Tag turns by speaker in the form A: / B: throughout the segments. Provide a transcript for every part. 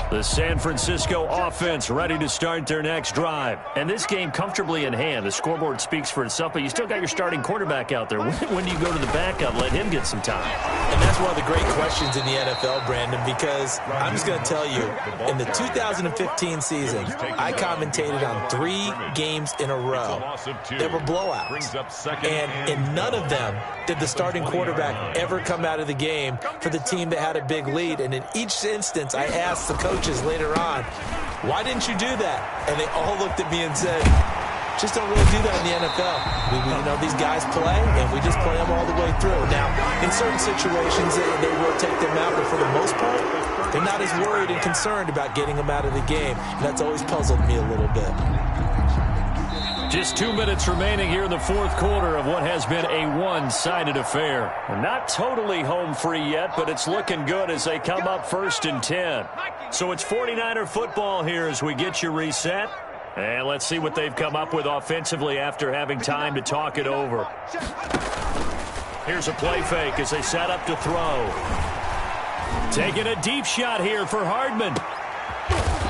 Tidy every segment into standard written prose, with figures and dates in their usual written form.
A: The San Francisco offense ready to start their next drive.
B: And this game comfortably in hand. The scoreboard speaks for itself, but you still got your starting quarterback out there. When do you go to the backup, let him get some time?
C: And that's one of the great questions in the NFL, Brandon, because I'm just going to tell you, in the 2015 season, I commentated on 3 games in a row. There were blowouts. And in none of them did the starting quarterback ever come out of the game for the team that had a big lead. And in each instance, I asked the coaches later on, why didn't you do that? And they all looked at me and said, just don't really do that in the NFL. You know, these guys play, and we just play them all the way through. Now, in certain situations, they will take them out, but for the most part, they're not as worried and concerned about getting them out of the game. And that's always puzzled me a little bit.
A: Just 2 minutes remaining here in the fourth quarter of what has been a one-sided affair. Not totally home free yet, but it's looking good as they come up 1st and 10. So it's 49er football here as we get you reset. And let's see what they've come up with offensively after having time to talk it over. Here's a play fake as they set up to throw. Taking a deep shot here for Hardman.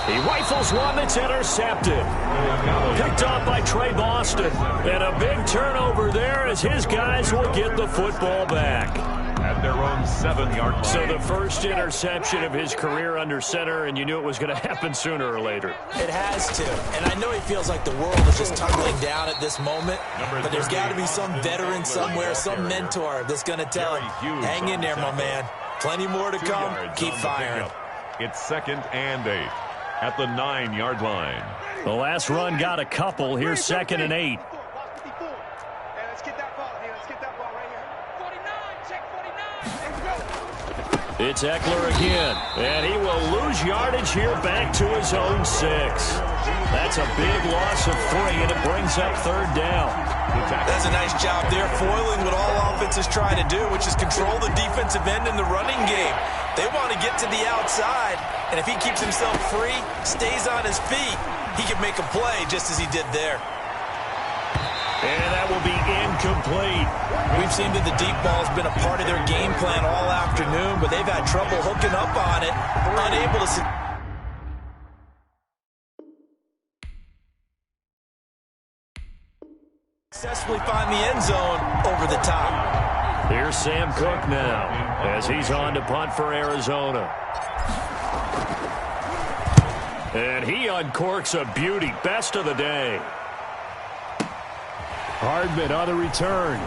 A: He rifles one that's intercepted. Picked off by Trey Boston. And a big turnover there as his guys will get the football back.
D: At their own 7-yard line.
A: So the first interception of his career under center, and you knew it was going to happen sooner or later.
C: It has to. And I know he feels like the world is just tumbling down at this moment, but there's got to be some veteran somewhere, some mentor that's going to tell him, hang in there, my man. Plenty more to come. Keep firing.
D: It's 2nd and 8 at the 9-yard line.
A: The last run got a couple. Here's 2nd and 8. It's Eckler again, and he will lose yardage here back to his own 6. That's a big loss of 3, and it brings up 3rd down.
C: That's a nice job there, foiling what all offenses try to do, which is control the defensive end in the running game. They want to get to the outside, and if he keeps himself free, stays on his feet, he can make a play just as he did there.
A: And that will be incomplete.
C: We've seen that the deep ball's been a part of their game plan all afternoon, but they've had trouble hooking up on it, unable to successfully find the end zone over the top.
A: Here's Sam Cook now as he's on to punt for Arizona. And he uncorks a beauty. Best of the day. Hardman on the return.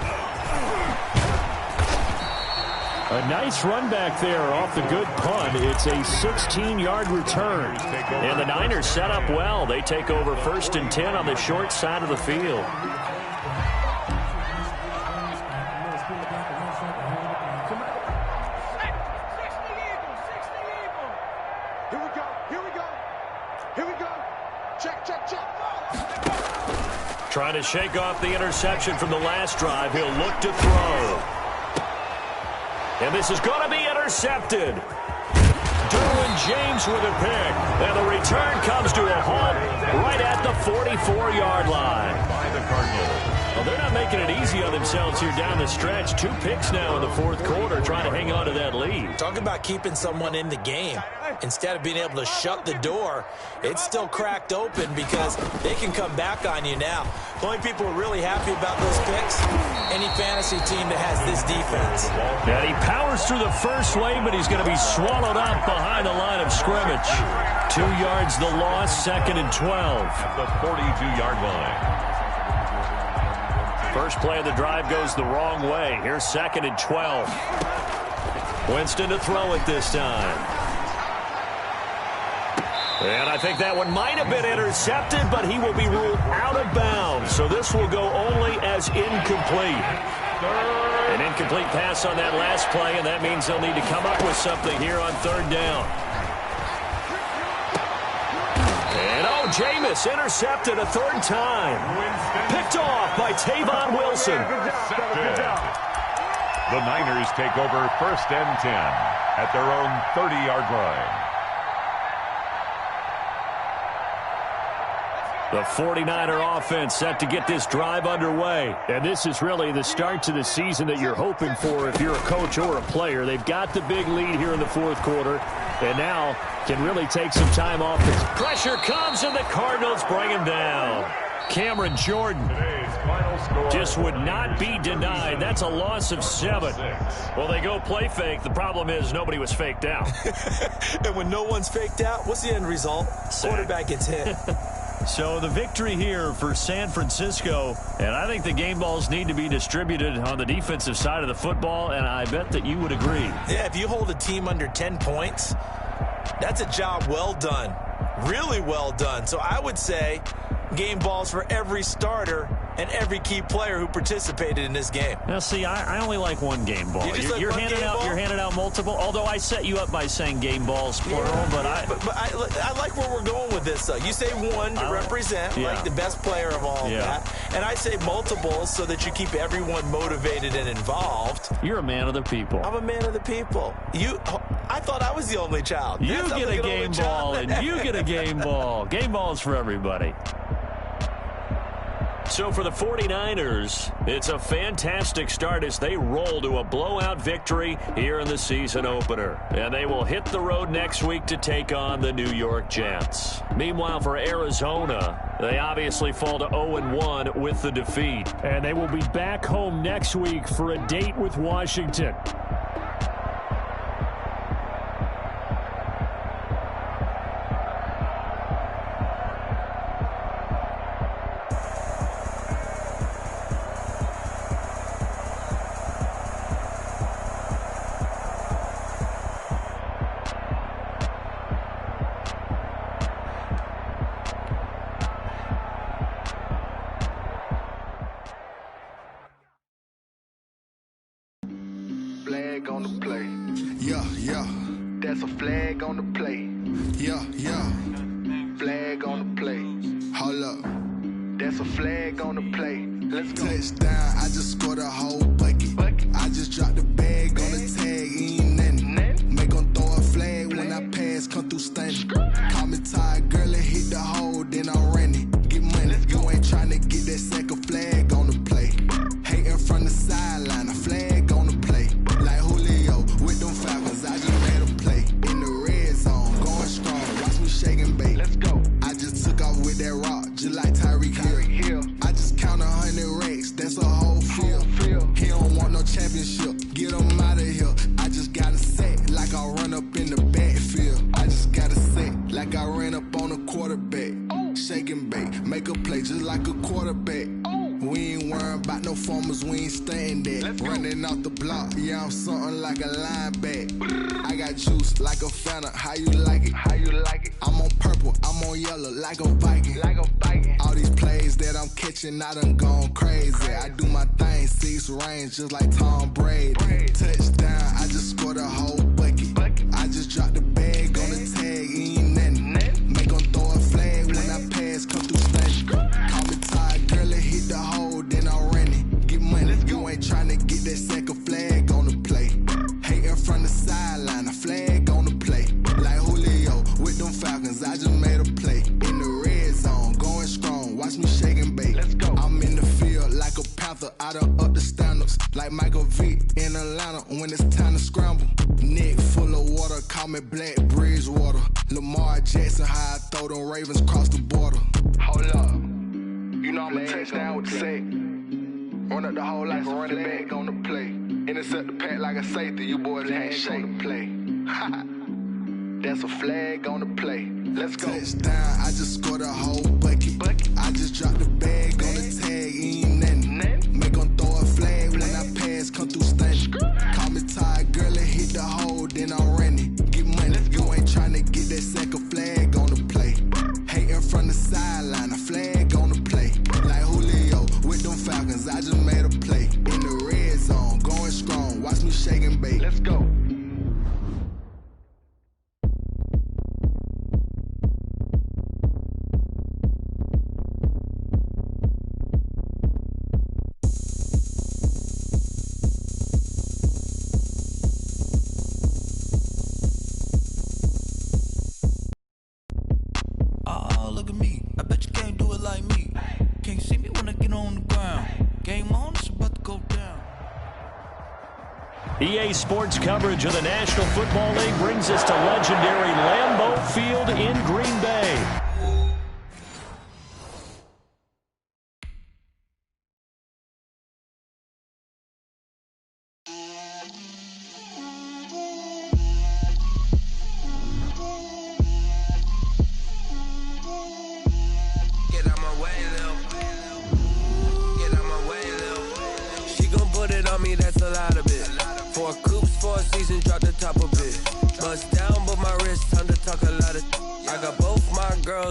A: A nice run back there off the good punt. It's a 16-yard return. And the Niners set up well. They take over 1st and 10 on the short side of the field. Trying to shake off the interception from the last drive. He'll look to throw. And this is going to be intercepted. Derwin James with a pick. And the return comes to a halt right at the 44-yard line.
D: By the Cardinals.
A: Well, they're not making it easy on themselves here down the stretch. 2 picks now in the fourth quarter trying to hang on to that lead.
C: Talk about keeping someone in the game. Instead of being able to shut the door, it's still cracked open because they can come back on you now. The only people who are really happy about those picks, any fantasy team that has this defense.
A: And he powers through the first wave, but he's going to be swallowed up behind the line of scrimmage. 2 yards the loss, 2nd and 12.
D: At the 42-yard line.
A: First play of the drive goes the wrong way. Here's 2nd and 12. Winston to throw it this time. And I think that one might have been intercepted, but he will be ruled out of bounds. So this will go only as incomplete. An incomplete pass on that last play, and that means they'll need to come up with something here on 3rd down. And Jameis intercepted a 3rd time. Picked off by Tavon Wilson.
D: The Niners take over 1st and 10 at their own 30-yard line.
A: The 49er offense set to get this drive underway. And this is really the start to the season that you're hoping for if you're a coach or a player. They've got the big lead here in the fourth quarter. And now can really take some time off. The pressure comes, and the Cardinals bring him down. Cameron Jordan just would not be denied. That's a loss of 7. Well, they go play fake. The problem is nobody was faked out.
C: And when no one's faked out, what's the end result? Quarterback gets hit.
A: So the victory here for San Francisco, and I think the game balls need to be distributed on the defensive side of the football, and I bet that you would agree.
C: Yeah, if you hold a team under 10 points, that's a job well done. Really well done. So I would say game balls for every starter and every key player who participated in this game.
A: Now, see, I only like one game ball. You're handing out multiple, although I set you up by saying game balls, plural.
C: Yeah, but I like where we're going with this, though. You say one to represent, like the best player of all of that. And I say multiples so that you keep everyone motivated and involved.
A: You're a man of the people.
C: I'm a man of the people. I thought I was the only child.
A: You get a game ball, and you get a game ball. Game balls for everybody. So for the 49ers, it's a fantastic start as they roll to a blowout victory here in the season opener. And they will hit the road next week to take on the New York Jets. Meanwhile, for Arizona, they obviously fall to 0-1 with the defeat. And they will be back home next week for a date with Washington.
E: Flag on the play. Yeah. That's a flag on the play. Yeah. Flag on the play. Hold up. That's a flag on the play. Let's go. Touchdown, I just scored a whole bucket. I just dropped the bag on the tag, ain't nothing. Make them throw a flag when I pass, come through stunning. Call me tired, girl, and hit the hole, then I'm running. Get money, you ain't trying to get that second flag on the play. Hating from the sideline, a flag on the play. Like Julio with them Falcons, I just made a play. In the red zone, going strong, watch me shake and bake. Let's go. I just took off with that rock, just like Tyreek Hill. I just count 100 racks, that's a whole field. He don't want no championship, get him out of here. I just got a set, like I run up in the backfield. I just got a set, like I ran up on a quarterback. Shake and bake, make a play just like a quarterback. We ain't worrying about no formers, we ain't staying there. Running off the block, yeah, I'm something like a linebacker. I got juice like a Fanta, how you like it? I'm on purple, I'm on yellow, like a Viking. All these plays that I'm catching, I done gone crazy. I do my thing, 6 range, just like Tom Brady. Touchdown, I just scored a whole bucket. I just dropped the bag on the tag, ain't nothing. Make them throw a flag when I pass, come through stunning. Call me tired, girl, and hit the hole, then I'm running. Get money, you ain't trying to get that second flag on the play. Hating from the sideline, a flag on the play. Like Julio with them Falcons, I just made a play. In the red zone, going strong, watch me shake and bake. I'm in the field like a Panther, I done up the standards. Like Michael Vick in Atlanta when it's time to scramble. Neck full of water, call me Black Bridgewater. Lamar Jackson, how I throw them Ravens cross the border. Hold up, you know I'm a touchdown with the sack. Run up the hole like a running back on the play. Intercept the pack like a safety, you boys handshake on the play. That's a flag on the play. Let's go. Touchdown, I just scored a whole bucket. I just dropped the bag on the tag, ain't nothing. Make them throw a flag when I pass, come through stunning. Call me tired, girl, and hit the hole, then I'm running. Get money, you ain't trying to get that second flag on the play. Hating from the sideline, a flag on the play. Like Julio with them Falcons, I just made a play. In the red zone, going strong, watch me shake and bake. Let's go.
F: Oh, look at me. I bet you can't do it like me. Can't see me when I get on the ground. Game on, it's about to go down.
A: EA Sports coverage of the National Football League brings us to legendary Lambeau Field in Green Bay.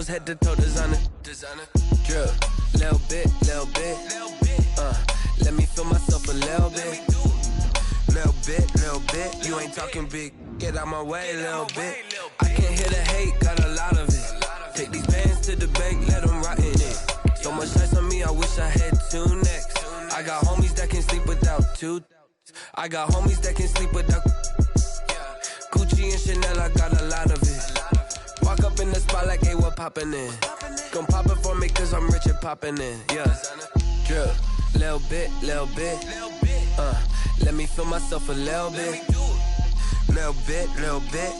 G: Head to toe designer, drip, little bit, let me feel myself a little bit, you ain't talking big, get out my way, little bit, I can't hear the hate, got a lot of it, take these bands to the bank, let them rot in it, so much ice on me, I wish I had two necks, I got homies that can sleep without two, I got homies that can sleep without, Gucci and Chanel, I got a lot of it. Walk up in the spot like, hey, what poppin' in? Gon' pop it for me cause I'm rich and poppin' in, yeah. Drip, little bit, let me feel myself a little bit. Little bit,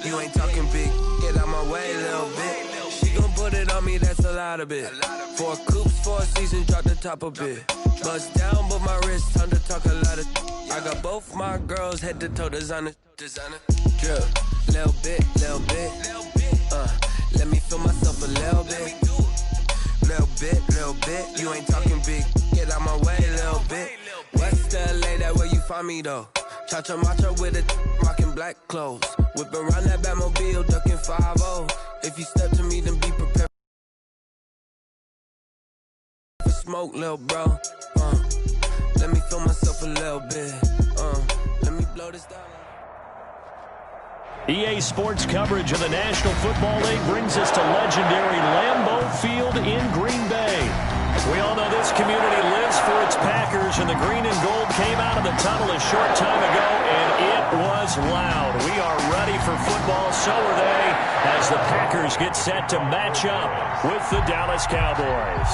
G: you ain't talking big, get out my way, little bit. She gon' put it on me, that's a lot of it. 4 coops, 4 seasons, drop the top a bit. Bust down, but my wrist, time to talk a lot of. I got both my girls, head to toe designer. Drip, little bit, let me feel myself a little bit. Little bit, you ain't talking big, get out my way, little bit. West LA, that where you find me though. Cha-cha matcha with a rockin' black clothes. Whip around that Batmobile, ducking 5-0. If you step to me, then be prepared for smoke, little bro. Let me feel myself a little bit. Let me blow this down.
A: EA Sports coverage of the National Football League brings us to legendary Lambeau Field in Green Bay. We all know this community lives for its Packers, and the green and gold came out of the tunnel a short time ago, and it was loud. We are ready for football, so are they, as the Packers get set to match up with the Dallas Cowboys.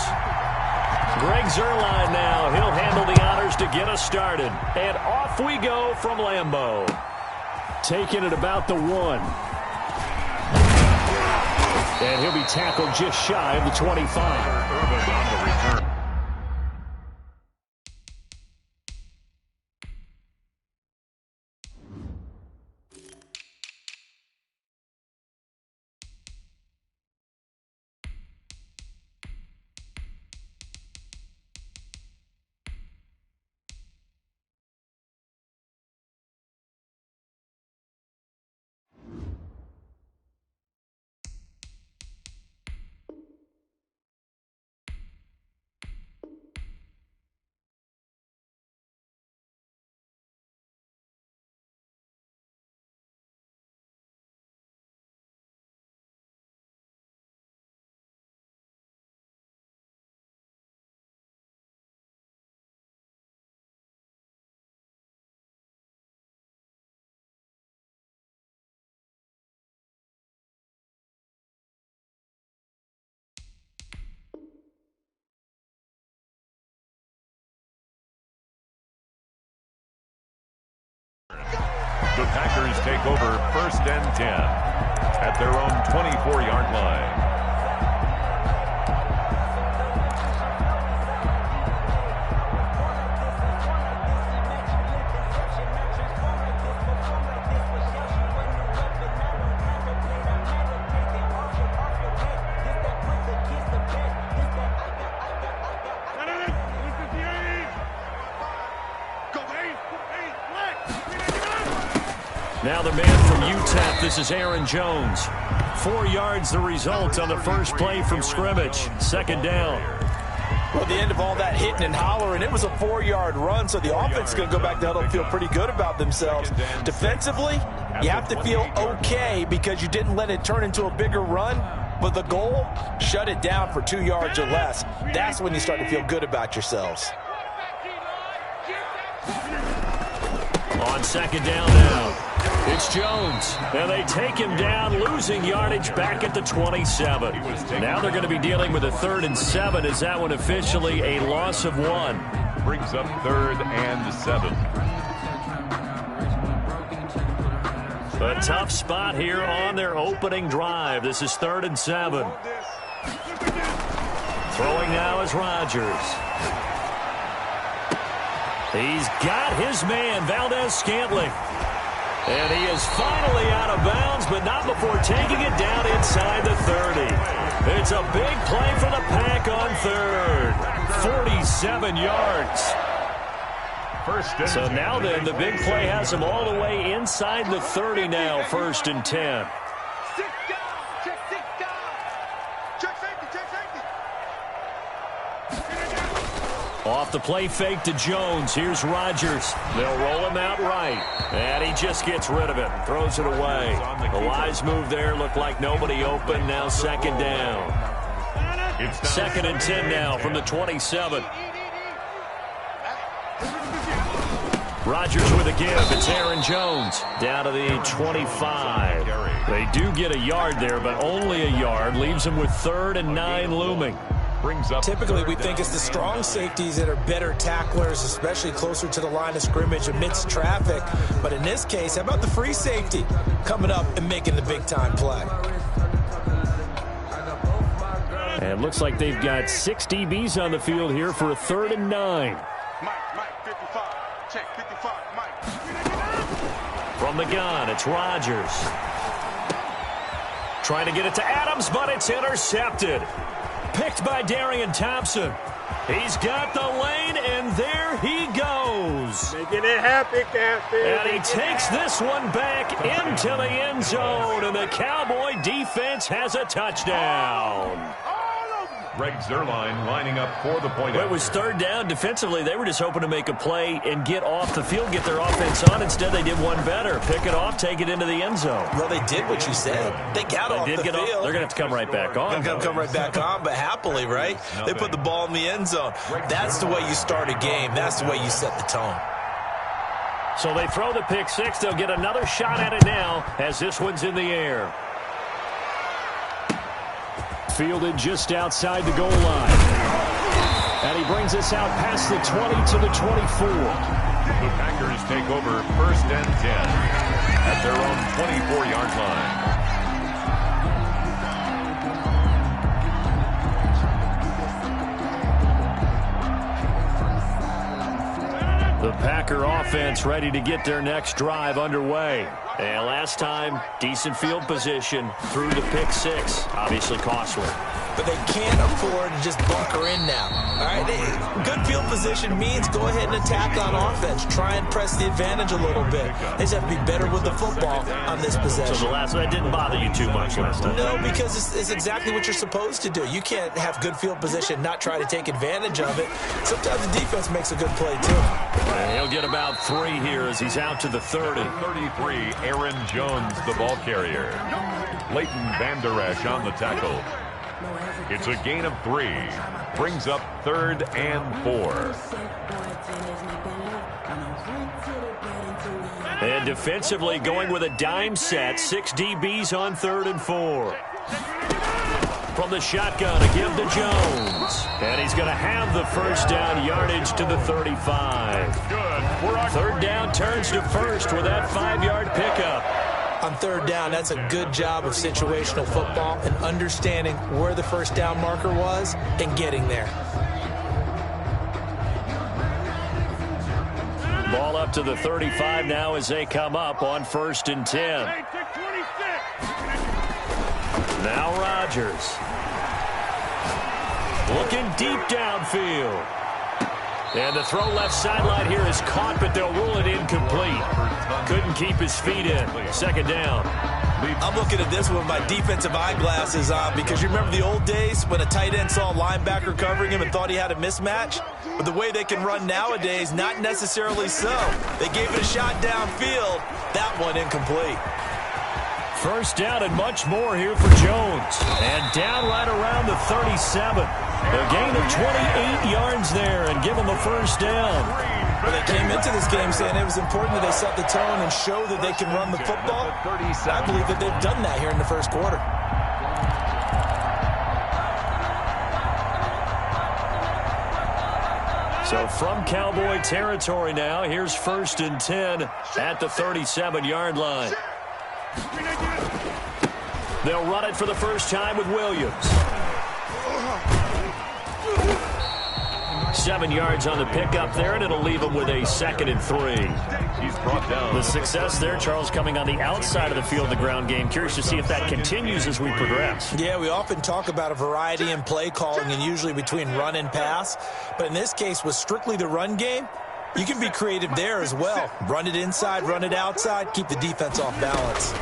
A: Greg Zuerlein now. He'll handle the honors to get us started. And off we go from Lambeau. Taking it about the 1. And he'll be tackled just shy of the 25.
D: Urban on the return. The Packers take over 1st and 10 at their own 24-yard line.
A: Now the man from UTEP, this is Aaron Jones. 4 yards the result on the first play from scrimmage. 2nd down.
C: Well, the end of all that hitting and hollering, it was a 4-yard run, so the offense is going to go back to huddle and feel pretty good about themselves. Defensively, you have to feel okay because you didn't let it turn into a bigger run, but the goal, shut it down for 2 yards or less. That's when you start to feel good about yourselves.
A: On 2nd down now. It's Jones. And they take him down, losing yardage back at the 27. Now they're going to be dealing with a 3rd and 7. Is that one officially a loss of 1?
D: Brings up 3rd and 7.
A: A tough spot here on their opening drive. This is 3rd and 7. Throwing now is Rodgers. He's got his man, Valdez-Scantling. And he is finally out of bounds, but not before taking it down inside the 30. It's a big play for the Pack on 3rd. 47 yards. So now then, the big play has him all the way inside the 30 now, 1st and 10. Off the play fake to Jones. Here's Rodgers. They'll roll him out right. And he just gets rid of it. Throws it away. The wise move there. Looked like nobody open. Now 2nd down. 2nd and 10 now from the 27. Rodgers with a give. It's Aaron Jones down to the 25. They do get a yard there, but only a yard. Leaves them with 3rd and 9 looming.
C: Typically, we think it's the strong safeties that are better tacklers, especially closer to the line of scrimmage amidst traffic. But in this case, how about the free safety coming up and making the big-time play?
A: And it looks like they've got 6 DBs on the field here for a 3rd and 9. From the gun, it's Rodgers. Trying to get it to Adams, but it's intercepted. Picked by Darian Thompson. He's got the lane, and there he goes.
H: Making it happy, Captain.
A: And he takes this one back into the end zone, and the Cowboy defense has a touchdown.
D: Greg Zuerlein lining up for the point.
A: It was 3rd down. Defensively, they were just hoping to make a play and get off the field, get their offense on. Instead, they did one better. Pick it off, take it into the end zone.
C: Well, they did what you said. They got off the field.
A: They're going to have to come right back on.
C: They're going to come right back on, but happily, right? They put the ball in the end zone. That's the way you start a game. That's the way you set the tone.
A: So they throw the pick 6. They'll get another shot at it now as this one's in the air. Fielded just outside the goal line. And he brings us out past the 20 to the 24.
D: The Packers take over 1st and 10 at their own 24-yard line.
A: The Packer offense ready to get their next drive underway. And last time, decent field position through the pick 6. Obviously costly.
C: But they can't afford to just bunker in now. All right, good field position means go ahead and attack on offense. Try and press the advantage a little bit. They just have to be better with the football on this possession.
A: So the last one didn't bother you too much last time?
C: No, because it's exactly what you're supposed to do. You can't have good field position, not try to take advantage of it. Sometimes the defense makes a good play, too.
A: And he'll get about 3 here as he's out to the 30.
D: 33, Aaron Jones, the ball carrier. Leighton Vander Esch on the tackle. It's a gain of 3. Brings up 3rd and 4.
A: And defensively going with a dime set. 6 DBs on 3rd and 4. From the shotgun, a give to Jones. And he's going to have the 1st down yardage to the 35. 3rd down turns to 1st with that 5-yard pickup.
C: On 3rd down, that's a good job of situational football and understanding where the 1st down marker was and getting there.
A: Ball up to the 35 now as they come up on 1st and 10. Now Rodgers. Looking deep downfield. And the throw left sideline here is caught, but they'll rule it incomplete. Couldn't keep his feet in. 2nd down.
C: I'm looking at this with my defensive eyeglasses on because you remember the old days when a tight end saw a linebacker covering him and thought he had a mismatch? But the way they can run nowadays, not necessarily so. They gave it a shot downfield. That one incomplete.
A: 1st down and much more here for Jones. And down right around the 37. A gain of 28 yards there and give them a 1st down.
C: Well, they came into this game saying it was important that they set the tone and show that they can run the football. I believe that they've done that here in the 1st quarter.
A: So from Cowboy territory now, here's 1st and 10 at the 37-yard line. They'll run it for the first time with Williams. 7 yards on the pickup there, and it'll leave him with a 2nd and 3.
D: He's brought down.
A: The success there, Charles, coming on the outside of the field, the ground game. Curious to see if that continues as we progress.
C: Yeah, we often talk about a variety in play calling and usually between run and pass. But in this case, with strictly the run game, you can be creative there as well. Run it inside, run it outside, keep the defense off balance.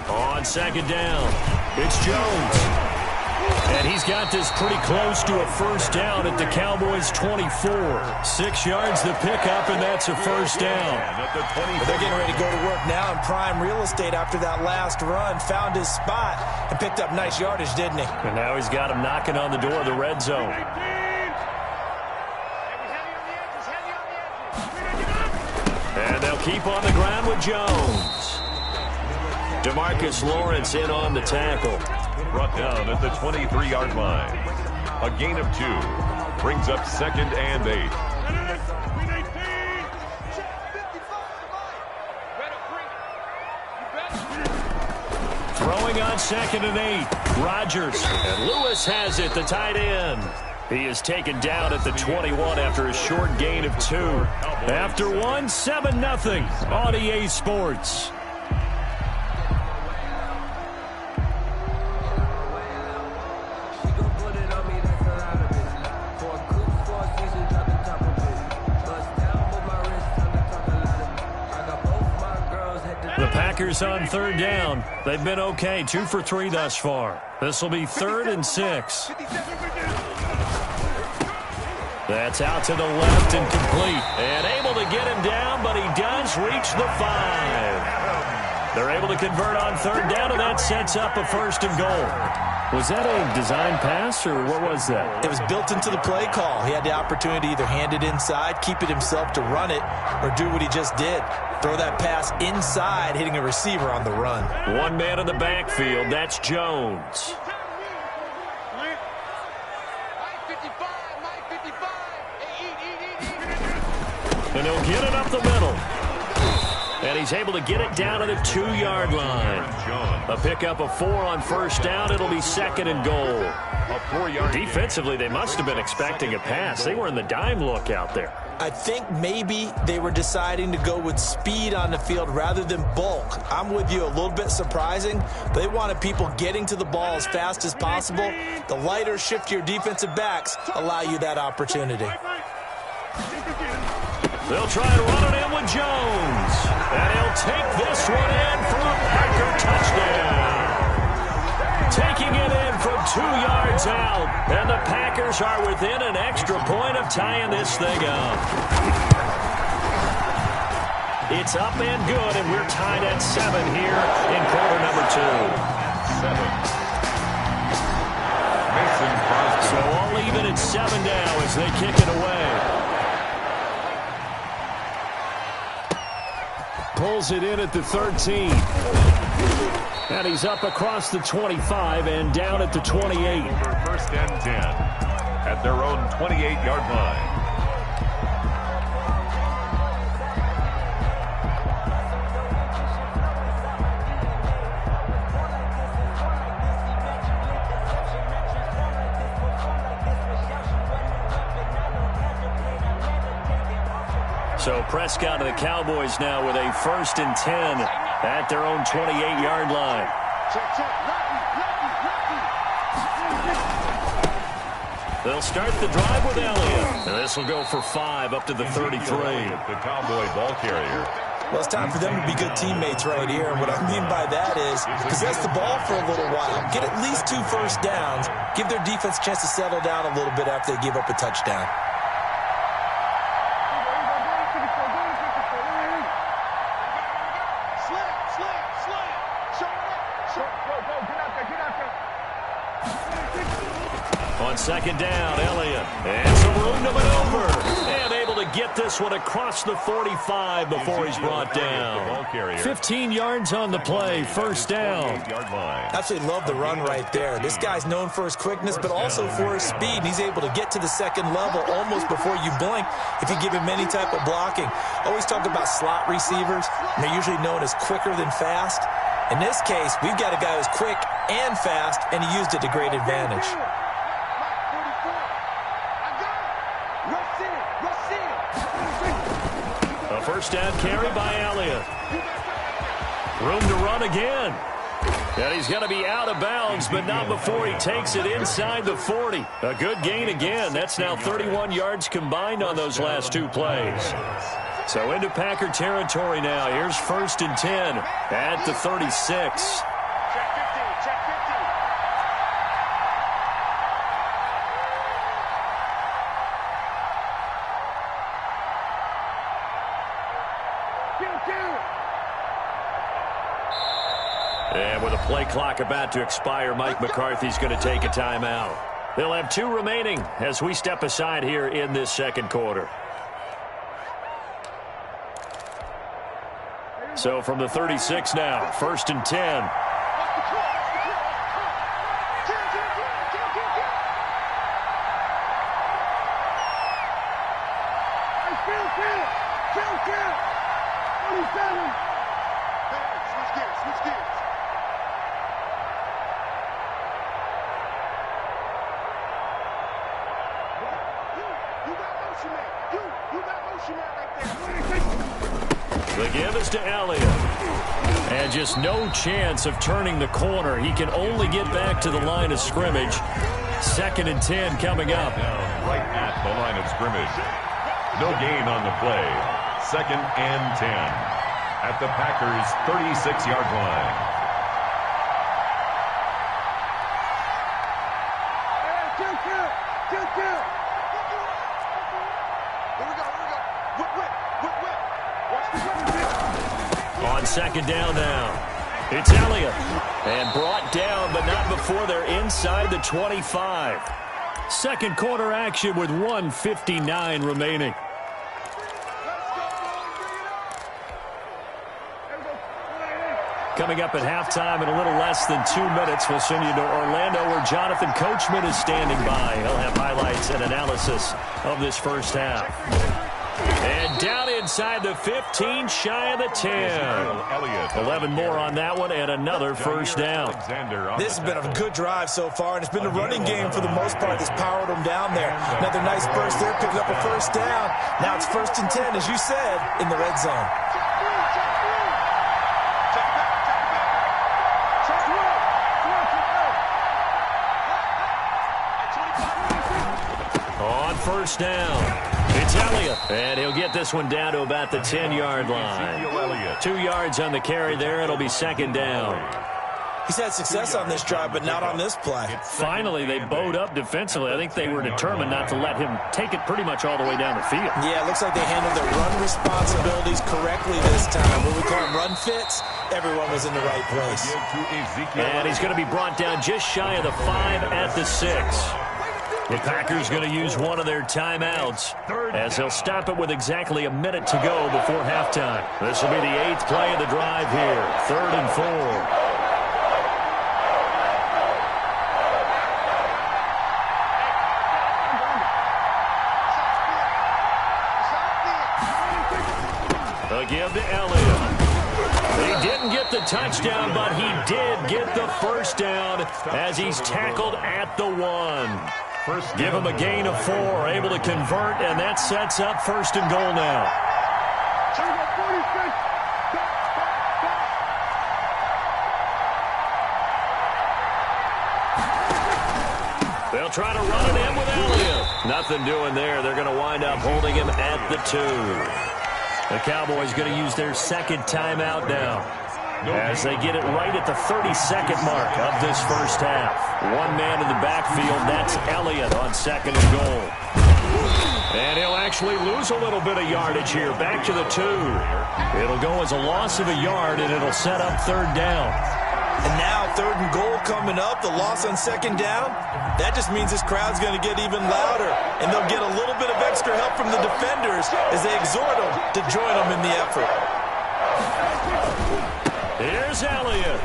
A: On 2nd down, it's Jones. And he's got this pretty close to a first down at the Cowboys' 24. 6 yards the pickup, and that's a first down.
C: They're getting ready to go to work now in prime real estate after that last run. Found his spot and picked up nice yardage, didn't he?
A: And now he's got him knocking on the door of the red zone. And they'll keep on the ground with Jones. DeMarcus Lawrence in on the tackle.
D: Brought down at the 23-yard line. A gain of 2. Brings up 2nd and 8.
A: Throwing on 2nd and 8. Rodgers. And Lewis has it, the tight end. He is taken down at the 21 after a short gain of 2. After 1, 7-0 on EA Sports. Packers on 3rd down. They've been okay, 2 for 3 thus far. This will be 3rd and 6. That's out to the left and complete. And able to get him down, but he does reach the 5. They're able to convert on 3rd down, and that sets up a 1st and goal. Was that a design pass, or what was that?
C: It was built into the play call. He had the opportunity to either hand it inside, keep it himself to run it, or do what he just did. Throw that pass inside, hitting a receiver on the run.
A: 1 man in the backfield. That's Jones. And he'll get it up the middle. And he's able to get it down to the 2-yard line. A pickup of 4 on 1st down. It'll be 2nd and goal. Defensively, they must have been expecting a pass. They were in the dime look out there.
C: I think maybe they were deciding to go with speed on the field rather than bulk. I'm with you, a little bit surprising. They wanted people getting to the ball as fast as possible. The lighter, shiftier defensive backs allow you that opportunity.
A: They'll try to run it in with Jones. And he'll take this one in for a Packer touchdown. Taking it in from 2 yards out. And the Packers are within an extra point of tying this thing up. It's up and good, and we're tied at 7 here in quarter number 2.
D: 7. Mason Crosby.
A: So all even at 7 now as they kick it away. Pulls it in at the 13. And he's up across the 25 and down at the 28.
D: 1st and 10 at their own 28-yard line.
A: So Prescott and the Cowboys now with a 1st and 10 at their own 28-yard line. They'll start the drive with Elliott. And this will go for 5 up to the 33.
D: The Cowboy ball carrier.
C: Well, it's time for them to be good teammates right here. And what I mean by that is possess the ball for a little while. Get at least 2 first downs. Give their defense a chance to settle down a little bit after they give up a touchdown.
A: On 2nd down, Elliott. And some room to maneuver. And able to get this one across the 45 before he's brought down. 15 yards on the play, 1st down.
C: Absolutely love the run right there. This guy's known for his quickness, but also for his speed. He's able to get to the 2nd level almost before you blink if you give him any type of blocking. Always talk about slot receivers, and they're usually known as quicker than fast. In this case, we've got a guy who's quick and fast, and he used it to great advantage.
A: A first down carry by Elliott. Room to run again. And he's going to be out of bounds, but not before he takes it inside the 40. A good gain again. That's now 31 yards combined on those last two plays. So into Packer territory now. Here's 1st and 10 at the 36. And with a play clock about to expire, Mike McCarthy's going to take a timeout. They'll have 2 remaining as we step aside here in this second quarter. So from the 36 now, 1st and 10. The give is to Elliott. And just no chance of turning the corner. He can only get back to the line of scrimmage. 2nd and 10 coming up.
D: Right at the line of scrimmage. No gain on the play. 2nd and 10 at the Packers' 36-yard line.
A: On 2nd down now, it's Elliott. And brought down, but not before they're inside the 25. Second quarter action with 1:59 remaining. Coming up at halftime in a little less than 2 minutes, we'll send you to Orlando where Jonathan Coachman is standing by. He'll have highlights and analysis of this first half. And down inside the 15, shy of the 10. 11 more on that one and another first down.
C: This has been a good drive so far, and it's been the running game for the most part that's powered them down there. Another nice burst there, picking up a first down. Now it's 1st and 10, as you said, in the red zone.
A: On 1st down, it's Elliott. And he'll get this one down to about the 10-yard line. 2 yards on the carry there. It'll be 2nd down.
C: He's had success on this drive, but not on this play.
A: Finally, they bowed up defensively. I think they were determined not to let him take it pretty much all the way down the field.
C: Yeah, it looks like they handled their run responsibilities correctly this time. When we call them run fits, everyone was in the right place.
A: And he's going to be brought down just shy of the 5 at the 6. The Packers going to use one of their timeouts as they'll stop it with exactly a minute to go before halftime. This will be the 8th play of the drive here. 3rd and 4. A give to Elliott. He didn't get the touchdown, but he did get the first down as he's tackled at the 1. Give him a gain of 4, able to convert, and that sets up 1st and goal now. They'll try to run it in with Elliott. Nothing doing there. They're going to wind up holding him at the 2. The Cowboys going to use their 2nd timeout now as they get it right at the 32nd mark of this first half. One man in the backfield, that's Elliott on 2nd and goal. And he'll actually lose a little bit of yardage here, back to the 2. It'll go as a loss of a yard, and it'll set up 3rd down.
C: And now 3rd and goal coming up, the loss on 2nd down. That just means this crowd's going to get even louder, and they'll get a little bit of extra help from the defenders as they exhort them to join them in the effort.
A: Here's Elliott,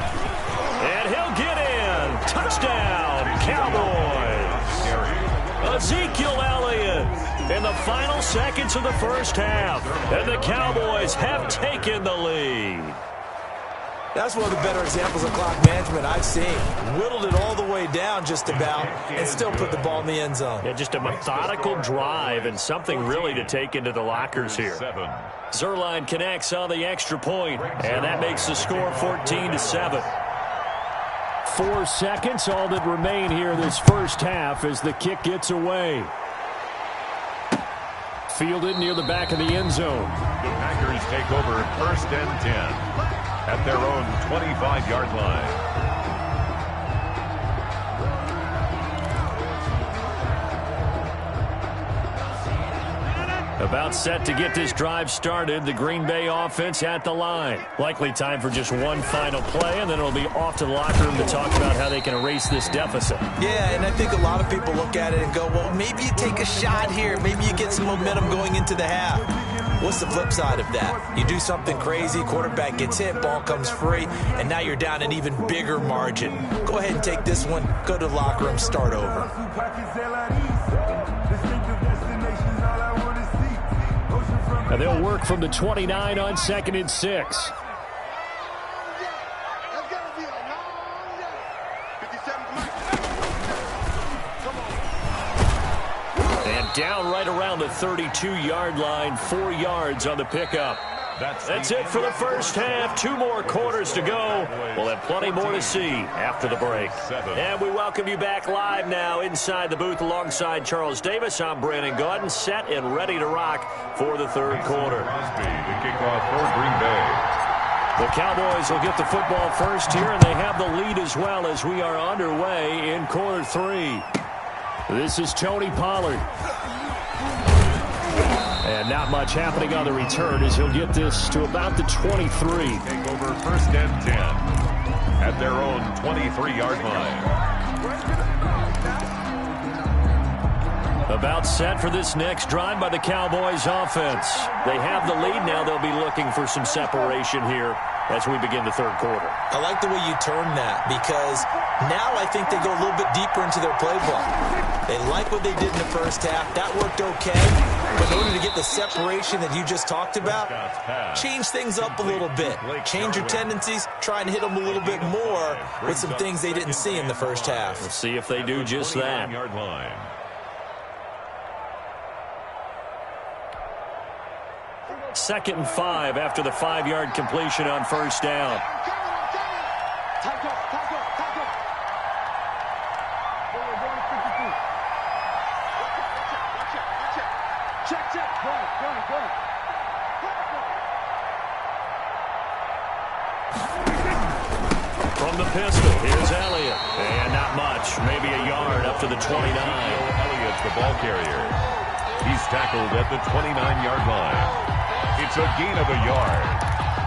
A: and he'll get in. Touchdown, Cowboys. Ezekiel Elliott in the final seconds of the first half, and the Cowboys have taken the lead.
C: That's one of the better examples of clock management I've seen. Whittled it all the way down just about and still put the ball in the end zone.
B: Yeah, just a methodical drive and something really to take into the lockers here.
A: Zuerlein connects on the extra point, and that makes the score 14-7. 4 seconds, all that remain here this first half as the kick gets away. Fielded near the back of the end zone.
D: The Packers take over 1st and 10 at their own 25-yard line.
A: About set to get this drive started, the Green Bay offense at the line. Likely time for just one final play, and then it'll be off to the locker room to talk about how they can erase this deficit.
C: Yeah, and I think a lot of people look at it and go, well, maybe you take a shot here. Maybe you get some momentum going into the half. What's the flip side of that? You do something crazy, quarterback gets hit, ball comes free, and now you're down an even bigger margin. Go ahead and take this one, go to the locker room, start over.
A: And they'll work from the 29 on 2nd and 6. And down right around the 32-yard line, 4 yards on the pickup. That's it for the first half. 2 more quarters to go. We'll have plenty more to see after the break. And we welcome you back live now inside the booth alongside Charles Davis. I'm Brandon Gaudin, set and ready to rock for the third quarter.
D: The kickoff for Green Bay.
A: The Cowboys will get the football first here, and they have the lead as well as we are underway in quarter 3. This is Tony Pollard. And not much happening on the return as he'll get this to about the 23.
D: Take over 1st and 10 at their own 23-yard line.
A: About set for this next drive by the Cowboys offense. They have the lead now. They'll be looking for some separation here as we begin the third quarter.
C: I like the way you turn that because now I think they go a little bit deeper into their playbook. They like what they did in the first half. That worked okay. But in order to get the separation that you just talked about, change things up a little bit. Change your tendencies. Try and hit them a little bit more with some things they didn't see in the first half.
A: We'll see if they do just that.
D: 21-yard line.
A: Second and 5 after the 5-yard completion on first down. From the pistol, here's Elliott. And not much, maybe a yard up to the 29.
D: Elliott's the ball carrier. He's tackled at the 29-yard line. It's a gain of a yard.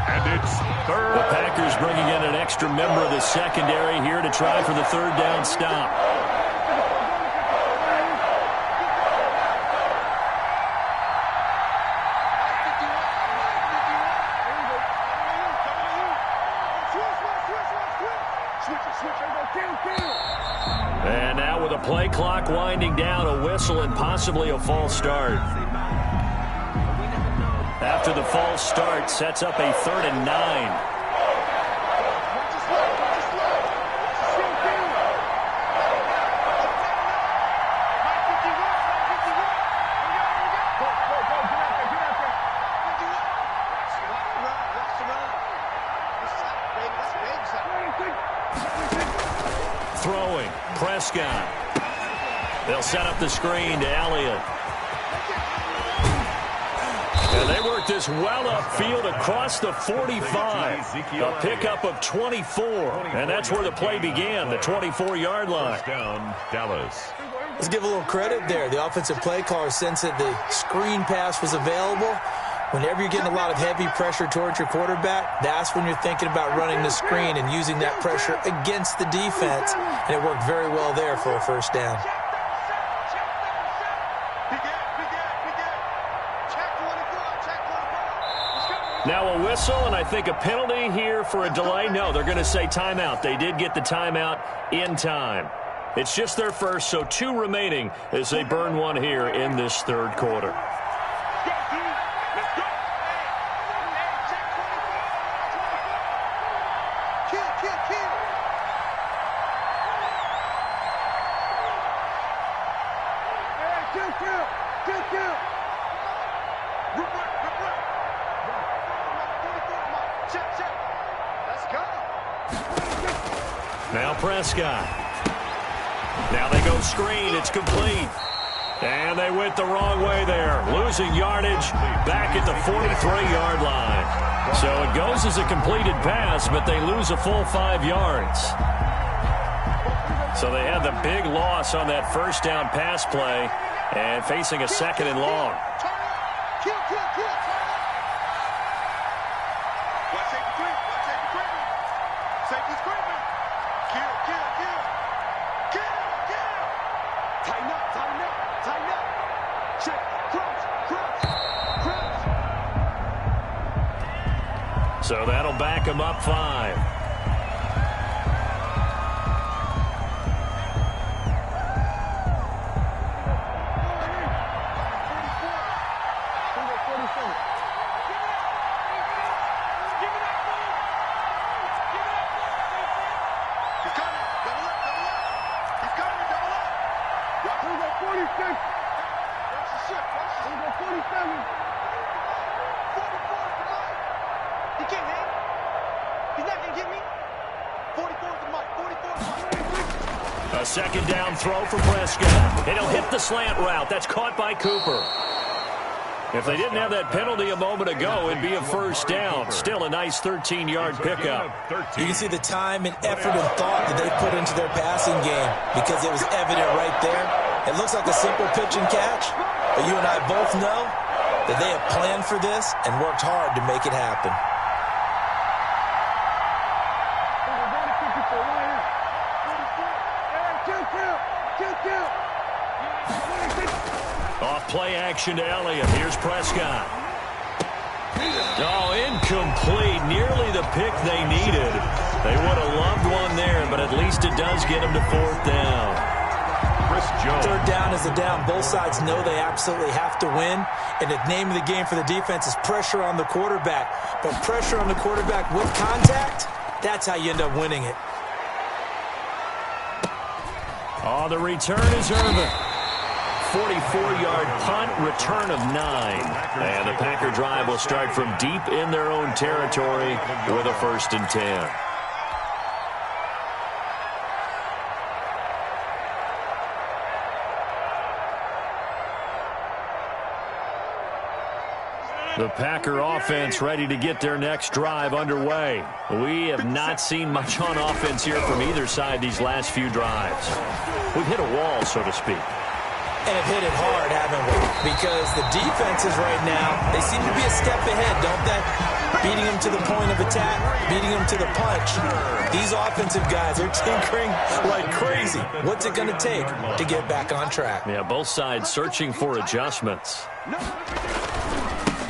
D: And it's third.
A: The Packers bringing in an extra member of the secondary here to try for the third down stop. And now with a play clock winding down, a whistle and possibly a false start. After the false start, sets up a 3rd and 9. Throwing, Prescott. They'll set up the screen to Elliott. And they work this well upfield across the 45. A pickup of 24. And that's where the play began, the 24-yard line.
D: Down, Dallas.
C: Let's give a little credit there. The offensive play caller sensed that the screen pass was available. Whenever you're getting a lot of heavy pressure towards your quarterback, that's when you're thinking about running the screen and using that pressure against the defense. And it worked very well there for a first down.
A: Now a whistle, and I think a penalty here for a delay. No, they're going to say timeout. They did get the timeout in time. It's just their first, so 2 remaining as they burn one here in this third quarter. Now Prescott. Now they go screen. It's complete. And they went the wrong way there. Losing yardage back at the 43-yard line. So it goes as a completed pass, but they lose a full 5 yards. So they had the big loss on that first down pass play and facing a 2nd and long. So that'll back him up 5. A 2nd down throw for Prescott. And he'll hit the slant route. That's caught by Cooper. If they didn't have that penalty a moment ago, it'd be a 1st down. Still a nice 13-yard pickup.
C: You can see the time and effort and thought that they put into their passing game because it was evident right there. It looks like a simple pitch and catch, but you and I both know that they have planned for this and worked hard to make it happen.
A: Off play action to Elliott. Here's Prescott. Oh, incomplete. Nearly the pick they needed. They would have loved one there, but at least it does get them to 4th down.
C: 3rd down is the down. Both sides know they absolutely have to win, and the name of the game for the defense is pressure on the quarterback. But pressure on the quarterback with contact, that's how you end up winning it.
A: Oh, the return is Irvin. 44-yard punt, return of 9. And the Packer drive will start from deep in their own territory with a 1st and 10. The Packer offense ready to get their next drive underway. We have not seen much on offense here from either side these last few drives. We've hit a wall, so to speak.
C: And have hit it hard, haven't we? Because the defenses right now, they seem to be a step ahead, don't they? Beating them to the point of attack, beating them to the punch. These offensive guys are tinkering like crazy. What's it going to take to get back on track?
A: Yeah, both sides searching for adjustments.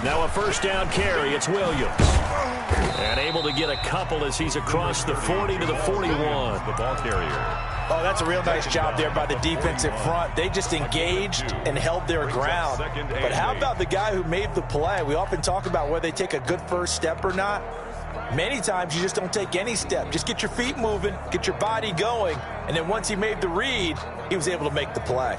A: Now a 1st down carry. It's Williams. And able to get a couple as he's across the 40 to the 41.
D: The ball carrier.
C: Oh, that's a real nice job there by the defensive front. They just engaged and held their ground. But how about the guy who made the play? We often talk about whether they take a good first step or not. Many times you just don't take any step. Just get your feet moving, get your body going, and then once he made the read, he was able to make the play.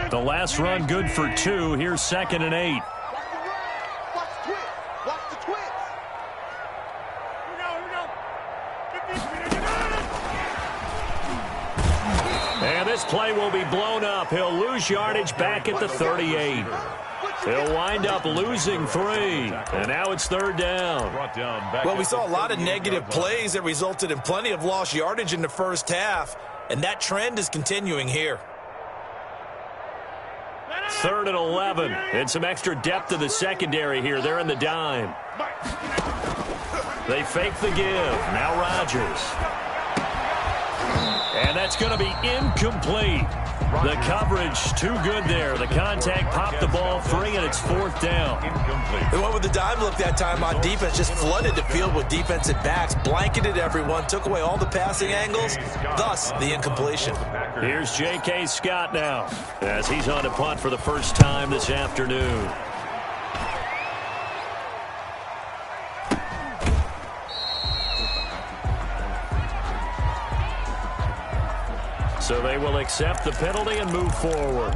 A: The last run good for 2. Here's 2nd and 8.
E: Watch the twist.
A: And this play will be blown up. He'll lose yardage back at the 38. He'll wind up losing 3. And now it's 3rd down.
C: Well, we saw a lot of negative plays that resulted in plenty of lost yardage in the first half. And that trend is continuing here.
A: 3rd and 11. And some extra depth to the secondary here. They're in the dime. They fake the give. Now Rodgers. And that's going to be incomplete. The coverage too good there. The contact popped the ball free, and it's 4th down.
C: They went with the dime look that time on defense. Just flooded the field with defensive backs. Blanketed everyone. Took away all the passing angles. Thus, the incompletion.
A: Here's J.K. Scott now as he's on to punt for the first time this afternoon. So they will accept the penalty and move forward.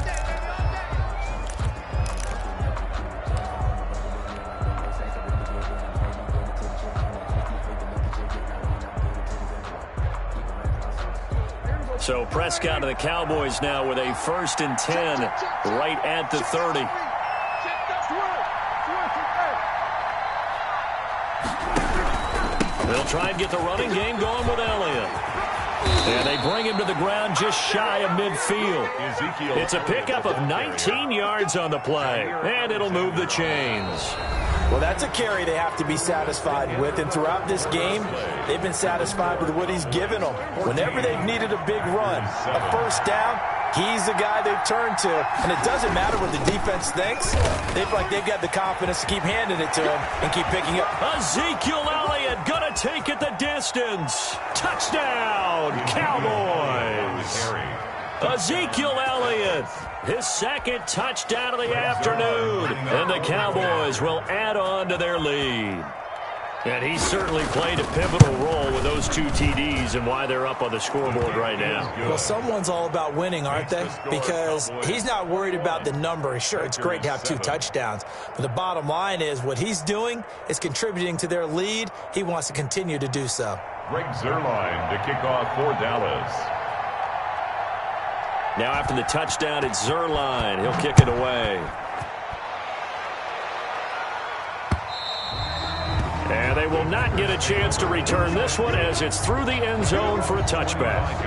A: So Prescott to the Cowboys now with a 1st and 10 right at the 30. They'll try and get the running game going with Elliott. And they bring him to the ground just shy of midfield. It's a pickup of 19 yards on the play, and it'll move the chains.
C: Well, that's a carry they have to be satisfied with, and throughout this game, they've been satisfied with what he's given them. Whenever they've needed a big run, a first down, he's the guy they've turned to, and it doesn't matter what the defense thinks. They feel like they've got the confidence to keep handing it to him and keep picking up.
A: Ezekiel Elliott gonna take it the distance. Touchdown, Cowboys. Ezekiel Elliott, his 2nd touchdown of the afternoon, and the Cowboys will add on to their lead. And he certainly played a pivotal role with those 2 TDs and why they're up on the scoreboard right now.
C: Well, someone's all about winning, aren't they? Because he's not worried about the number. Sure, it's great to have 2 touchdowns, but the bottom line is what he's doing is contributing to their lead. He wants to continue to do so.
D: Greg Zuerlein to kick off for Dallas.
A: Now after the touchdown, it's Zuerlein. He'll kick it away. And they will not get a chance to return this one as it's through the end zone for a touchback.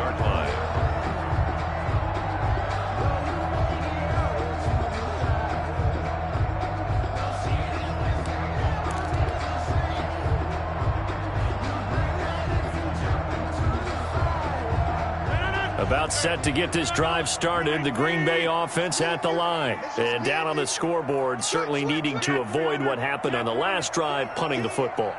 A: About set to get this drive started, the Green Bay offense at the line. And down on the scoreboard, certainly needing to avoid what happened on the last drive, punting the football.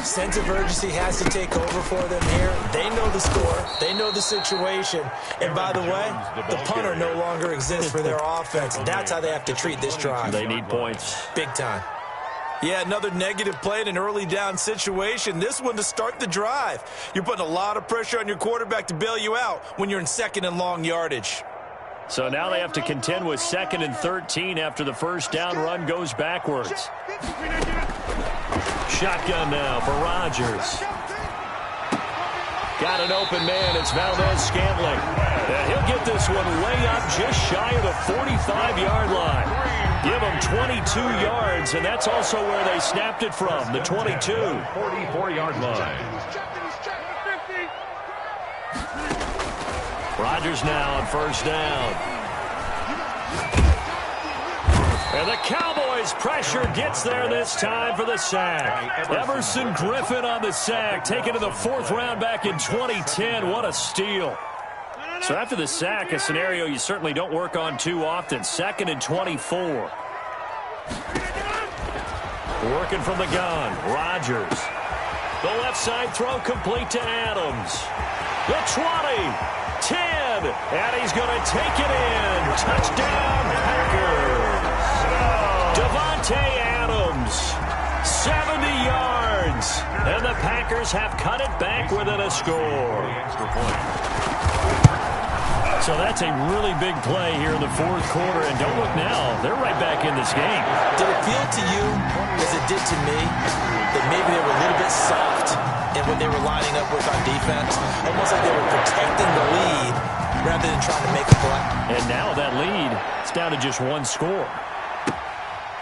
C: Sense of urgency has to take over for them here. They know the score. They know the situation. And by the way, the punter no longer exists for their offense. That's how they have to treat this drive.
A: They need points.
C: Big time. Yeah, another negative play in an early down situation. This one to start the drive. You're putting a lot of pressure on your quarterback to bail you out when you're in 2nd and long yardage.
A: So now they have to contend with 2nd and 13 after the first down run goes backwards. Shotgun now for Rodgers. Got an open man. It's Valdez-Scantling. And he'll get this one way up just shy of the 45-yard line. Give them 22 yards, and that's also where they snapped it from, the 22.
D: 44-yard line.
A: Rodgers now on first down. And the Cowboys pressure gets there this time for the sack. Everson Griffin on the sack, taken to the 4th round back in 2010. What a steal. So after the sack, a scenario you certainly don't work on too often. 2nd and 24. Working from the gun, Rodgers. The left side throw complete to Adams. The 20, 10, and he's going to take it in. Touchdown, Packers. Devontae Adams, 70 yards, and the Packers have cut it back within a score. So that's a really big play here in the 4th quarter, and don't look now, they're right back in this game.
C: Did it feel to you, as it did to me, that maybe they were a little bit soft in what they were lining up with on defense? Almost like they were protecting the lead rather than trying to make a play.
A: And now that lead, it's down to just 1 score.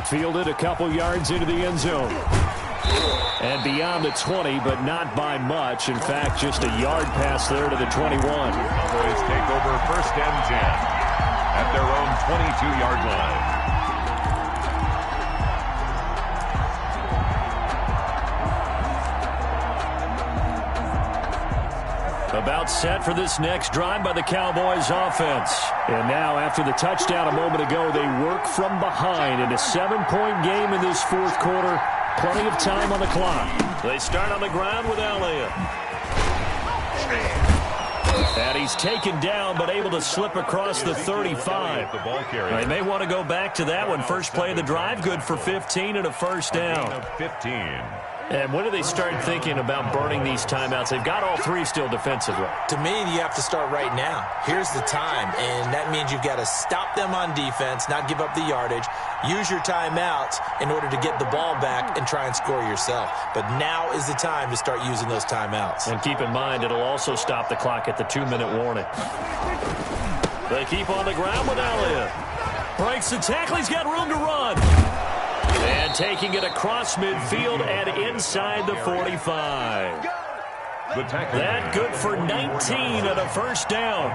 A: Fielded a couple yards into the end zone. And beyond the 20, but not by much. In fact, just a yard pass there to the 21.
D: Cowboys take over 1st and 10 at their own 22-yard line.
A: About set for this next drive by the Cowboys offense. And now after the touchdown a moment ago, they work from behind in a 7-point game in this 4th quarter. Plenty of time on the clock. They start on the ground with Elliott. And he's taken down but able to slip across the 35. They may want to go back to that one. First play of the drive, good for 15 and a first down.
D: 15.
A: And when do they start thinking about burning these timeouts? They've got all three still defensively.
C: To me, you have to start right now. Here's the time, and that means you've got to stop them on defense, not give up the yardage, use your timeouts in order to get the ball back and try and score yourself. But now is the time to start using those timeouts.
A: And keep in mind, it'll also stop the clock at the 2-minute warning. They keep on the ground with Elliott. Breaks the tackle. He's got room to run. And taking it across midfield and inside the 45. That good for 19 and a first down.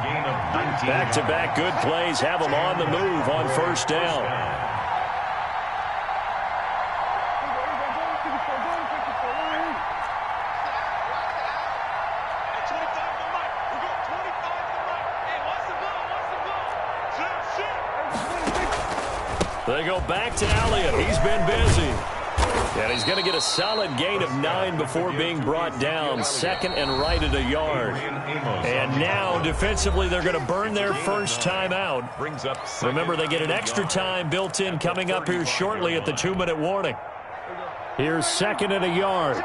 A: Back-to-back good plays have them on the move on first down. They go back to Elliott. He's been busy. And he's going to get a solid gain of 9 before being brought down. Second and right at a yard. And now, defensively, they're going to burn their first time out. Remember, they get an extra time built in coming up here shortly at the 2-minute warning. Here's second and a yard.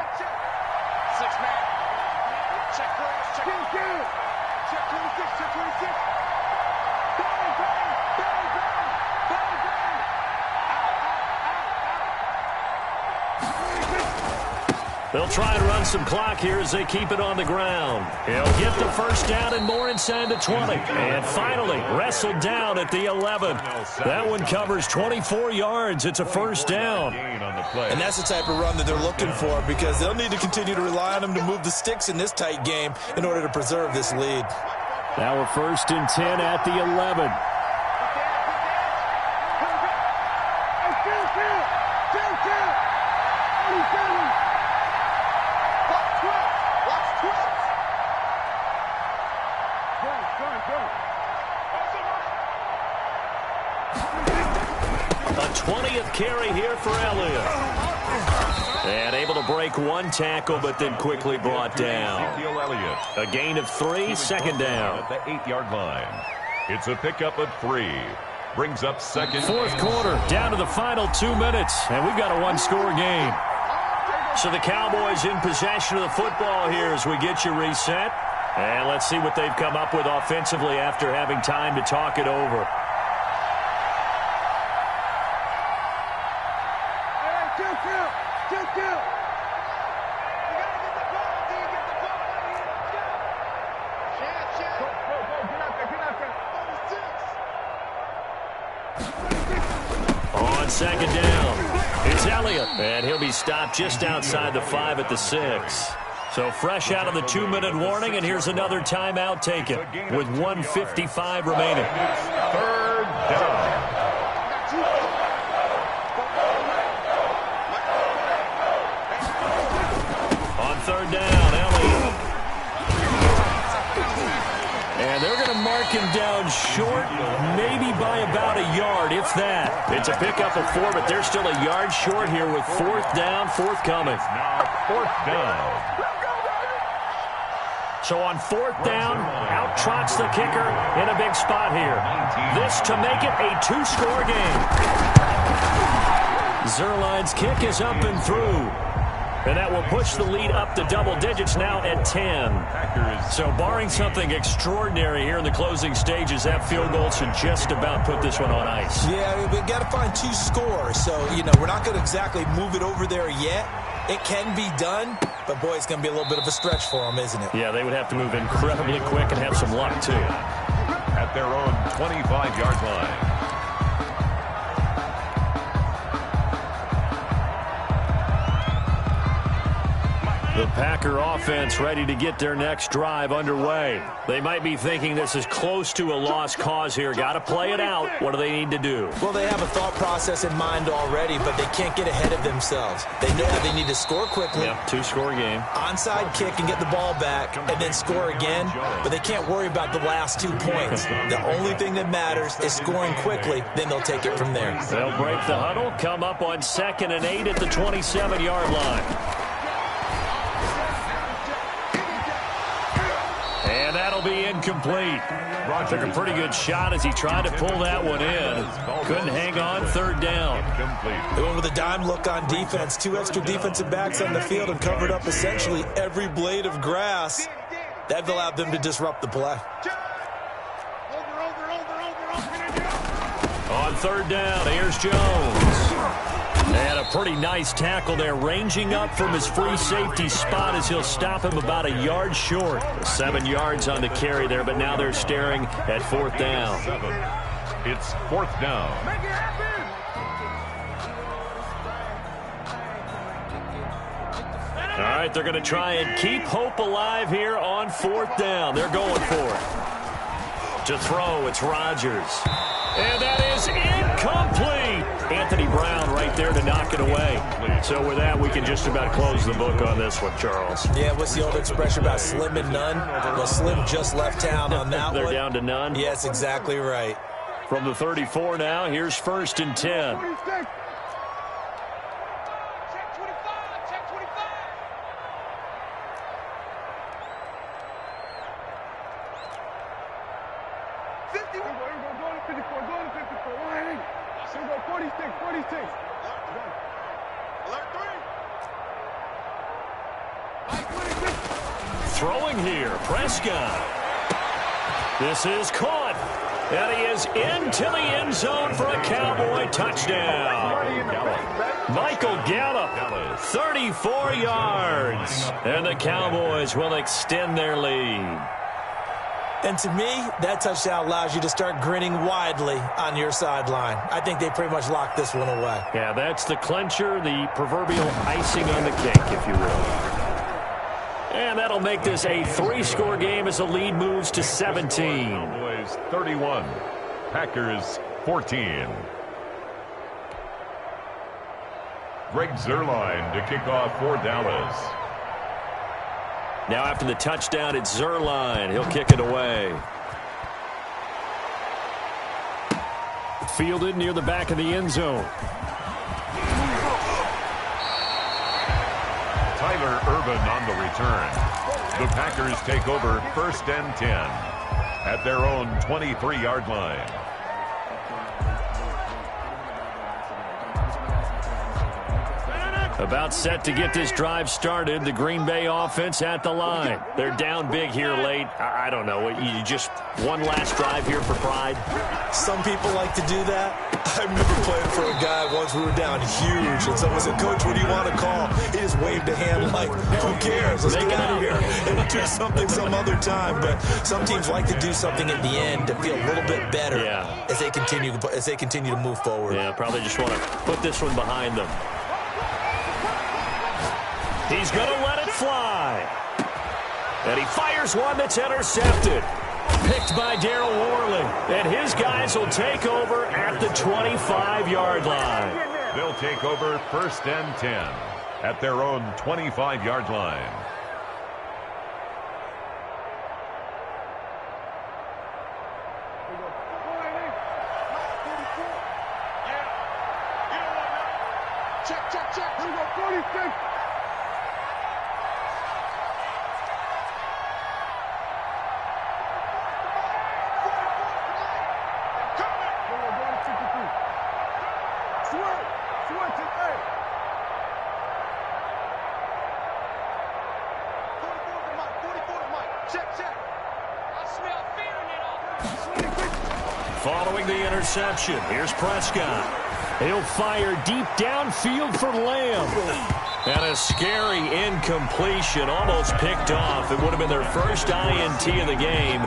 A: They'll try and run some clock here as they keep it on the ground. He'll get the first down and more inside the 20. And finally, wrestled down at the 11. That one covers 24 yards. It's a first down.
C: And that's the type of run that they're looking for, because they'll need to continue to rely on them to move the sticks in this tight game in order to preserve this lead.
A: Now we're first and 10 at the 11. A 20th carry here for Elliott. And able to break one tackle, but then quickly brought down. A gain of 3, second down.
D: At the 8-yard line. It's a pickup of 3. Brings up second.
A: Fourth quarter, down to the final 2 minutes, and we've got a one-score game. So the Cowboys in possession of the football here as we get you reset. And let's see what they've come up with offensively after having time to talk it over. On second down, it's Elliott, and he'll be stopped just outside the 5 at the 6. So fresh out of the 2-minute warning, and here's another timeout taken with 1:55 remaining.
D: Third down.
A: On third down, Elliott. And they're going to mark him down short, maybe by about a yard, if that. It's a pickup of 4, but they're still a yard short here with fourth down, forthcoming.
D: Now fourth down.
A: So on fourth down, out trots the kicker in a big spot here. This to make it a 2-score game. Zerline's kick is up and through. And that will push the lead up to double digits now at 10. So barring something extraordinary here in the closing stages, that field goal should just about put this one on ice.
C: Yeah, we've got to find 2 scores. So, we're not going to exactly move it over there yet. It can be done, but, boy, it's going to be a little bit of a stretch for them, isn't it?
A: Yeah, they would have to move incredibly quick and have some luck, too.
D: At their own 25-yard line.
A: The Packer offense ready to get their next drive underway. They might be thinking this is close to a lost cause here. Got to play it out. What do they need to do?
C: Well, they have a thought process in mind already, but they can't get ahead of themselves. They know that they need to score quickly.
A: Yep, 2-score game.
C: Onside kick and get the ball back and then score again, but they can't worry about the last 2 points. The only thing that matters is scoring quickly, then they'll take it from there.
A: They'll break the huddle, come up on 2nd and 8 at the 27-yard line. And And that'll be incomplete. Took a pretty good shot as he tried to pull that one in. Couldn't hang on, third down.
C: They went with a dime look on defense. 2 extra defensive backs on the field and covered up essentially every blade of grass. That allowed them to disrupt the play.
A: On third down, here's Jones. And a pretty nice tackle there, ranging up from his free safety spot as he'll stop him about a yard short. 7 yards on the carry there, but now they're staring at fourth down.
D: It's fourth down.
A: All right, they're going to try and keep hope alive here on fourth down. They're going for it. To throw, it's Rodgers. And that is incomplete. Anthony Brown right there to knock it away. So with that, we can just about close the book on this one, Charles.
C: Yeah, what's the old expression about slim and none? Well, Slim just left town on that
A: They're
C: one.
A: down to none?
C: Yes, exactly right.
A: From the 34 now, here's first and 10. Throwing here, Prescott. This is caught. And he is into the end zone for a Cowboy touchdown. Michael Gallup, 34 yards. And the Cowboys will extend their lead.
C: And to me, that touchdown allows you to start grinning widely on your sideline. I think they pretty much locked this one away.
A: Yeah, that's the clincher, the proverbial icing on the cake, if you will. And that'll make this a 3-score game as the lead moves to 17.
D: Cowboys 31, Packers 14. Greg Zuerlein to kick off for Dallas.
A: Now after the touchdown, it's Zuerlein. He'll kick it away. Fielded near the back of the end zone.
D: Tyler Ervin on the return. The Packers take over first and 10 at their own 23-yard line.
A: About set to get this drive started. The Green Bay offense at the line. They're down big here late. I don't know. You just one last drive here for pride?
C: Some people like to do that. I remember playing for a guy once. We were down huge, and someone said, "Coach, what do you want to call?" He just waved a hand like, "Who cares? Let's get out of here and do something some other time." But some teams like to do something at the end to feel a little bit better as they continue to move forward.
A: Yeah, probably just want to put this one behind them. He's going to let it fly. And he fires one that's intercepted. Picked by Darryl Worley. And his guys will take over at the 25-yard line.
D: They'll take over first and 10 at their own 25-yard line.
H: Check. Here we go, 46.
A: Following the interception, here's Prescott. He'll fire deep downfield for Lamb. And a scary incompletion, almost picked off. It would have been their first INT of the game.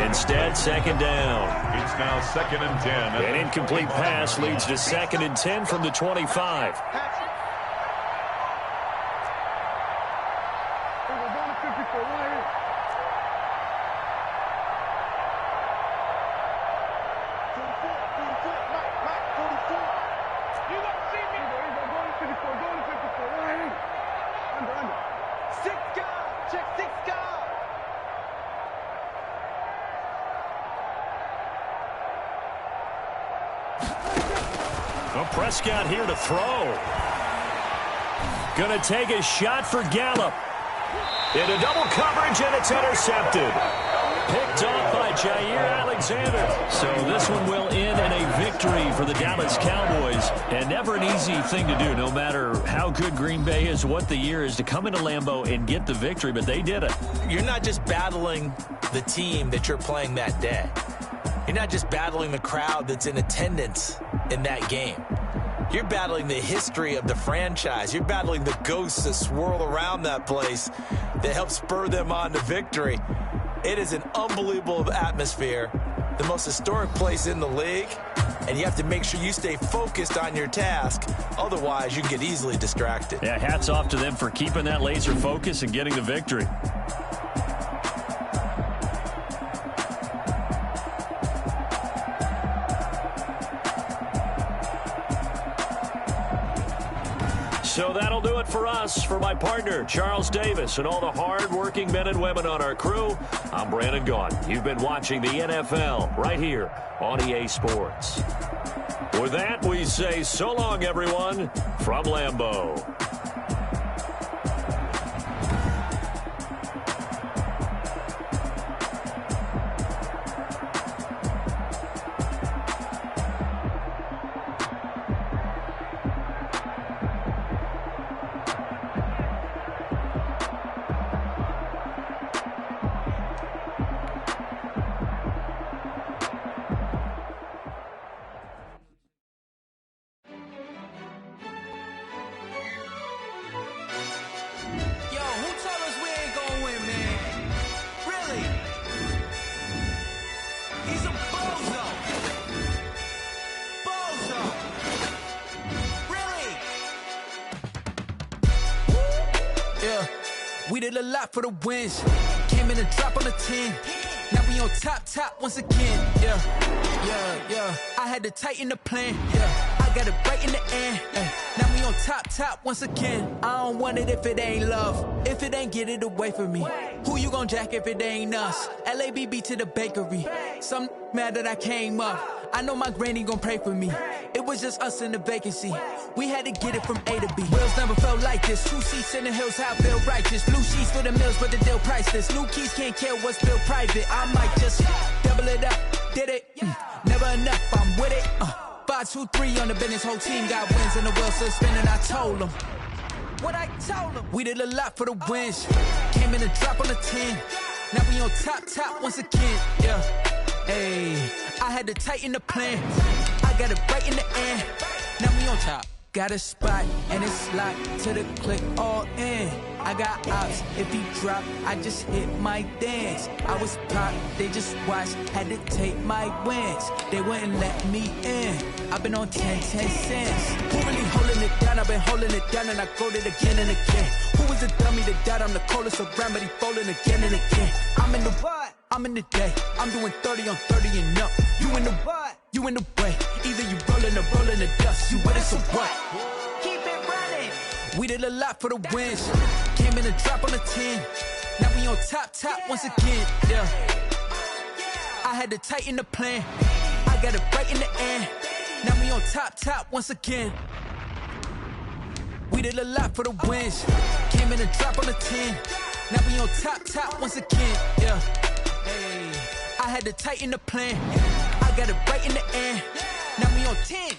A: Instead, second down.
D: It's now second and 10.
A: An incomplete pass leads to second and 10 from the 25. Prescott here to throw. Going to take a shot for Gallup. Into double coverage, and it's intercepted. Picked off by Jair Alexander. So this one will end in a victory for the Dallas Cowboys. And never an easy thing to do, no matter how good Green Bay is, what the year is, to come into Lambeau and get the victory. But they did it.
C: You're not just battling the team that you're playing that day. You're not just battling the crowd that's in attendance in that game. You're battling the history of the franchise. You're battling the ghosts that swirl around that place that help spur them on to victory. It is an unbelievable atmosphere, the most historic place in the league, and you have to make sure you stay focused on your task. Otherwise, you can get easily distracted.
A: Yeah, hats off to them for keeping that laser focus and getting the victory. So that'll do it for us. For my partner, Charles Davis, and all the hard-working men and women on our crew, I'm Brandon Gaughan. You've been watching the NFL right here on EA Sports. With that, we say so long, everyone, from Lambeau.
G: We did a lot for the wins. Came in and drop on the 10. Now we on top once again. Yeah. I had to tighten the plan. Yeah, I got it right in the end. Now we on top once again. I don't want it if it ain't love. If it ain't, get it away from me. Who you gon' jack if it ain't us? LABB to the bakery. Some mad that I came up. I know my granny gon' pray for me. It was just us in the vacancy. We had to get it from A to B. Wheels never felt like this. 2 seats in the hills, how I feel righteous. Blue sheets for the mills, but the deal priceless. New keys can't care what's still private. I might just double it up. Did it? Never enough, I'm with it. 5, 2, 3 on the business. Whole team got wins and the wheels still spinning. I told them what I told them. We did a lot for the wins. Came in and drop on the 10. Now we on top once again. Yeah. Hey, I had to tighten the plan. I got it right in the end. Now we on top. Got a spot and it's locked to the click all in. I got ops, if he drop, I just hit my dance. I was pop, they just watched, had to take my wins. They wouldn't let me in. I've been on 10 cents. Who really holding it down? I've been holding it down and I go it again and again. Who was the dummy that died? I'm the coldest around, but he folding again and again. I'm in the what? I'm in the day. I'm doing 30 on 30 and up. You in the what? You in the way. Either you rolling or rolling the dust. You with us or what? Keep it running. We did a lot for the wins. Came in and drop on the 10. Now we on top once again. Yeah. I had to tighten the plan. I got it right in the end. Now we on top once again. We did a lot for the wins. Came in and drop on the 10. Now we on top once again. Yeah. Hey, I had to tighten the plan. I got it right in the end. Now we on 10.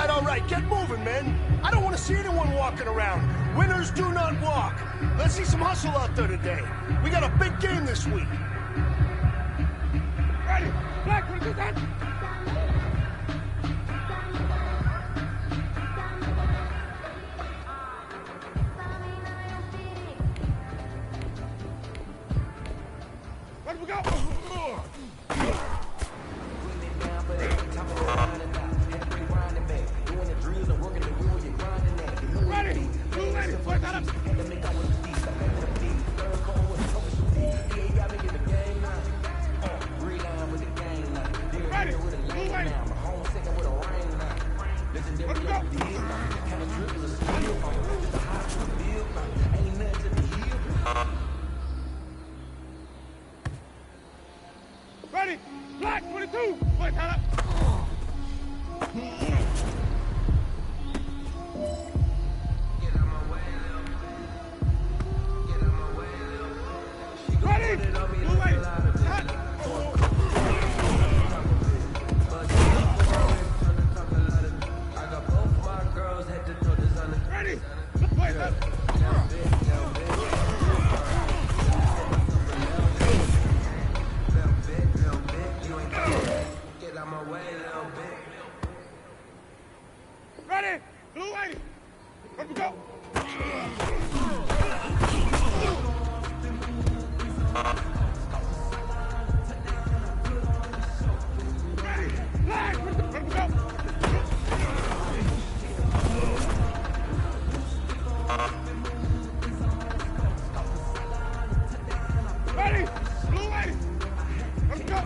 H: All right, get moving, man. I don't want to see anyone walking around. Winners do not walk. Let's see some hustle out there today. We got a big game this week. Ready? Black, we do that. Where do we go? Ready? Ready? Black 22. Wait, hold up. Ready? Blue way. Hot. Ready? Wait, hot. Ready? Blue way. Let me go. Ready? Black. Let me go. Ready? Blue way. Let me go.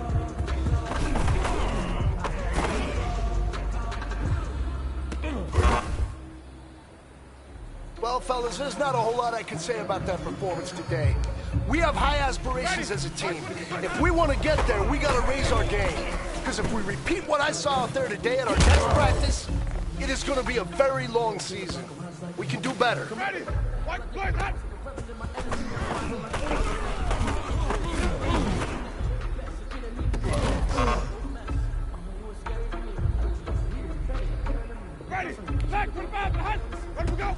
H: Well, fellas, there's not a whole lot I can say about that performance today. We have high aspirations as a team. If we want to get there, we got to raise our game. Because if we repeat what I saw out there today at our next practice, it is going to be a very long season. We can do better. Ready? White, black, hot. Ready? Black 25, hot. Ready to go.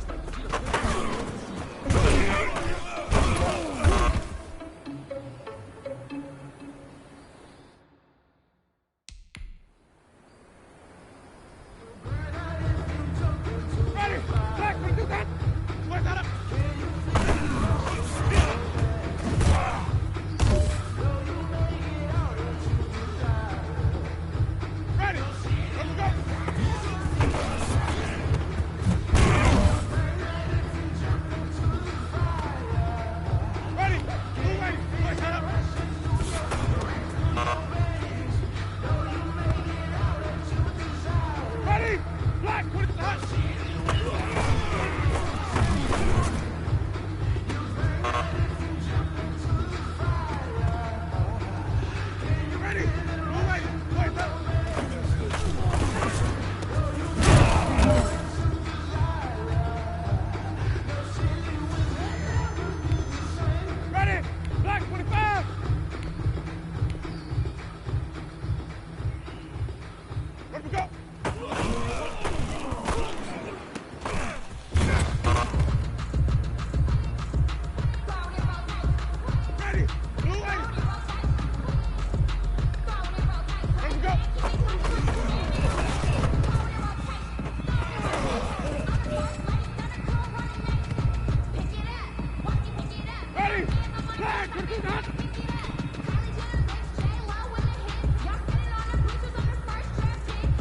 H: Ready? Black 22, hot. Wait, hold up. Ready? Let me go. Ready? Blue way. Wait, hold up. Ready? Black 22, hot. Ready? Blue way. Wait, hold up. Ready? Black 25. Let me go. Ready? Blue way. Let me go. Ready? Black 22, hot.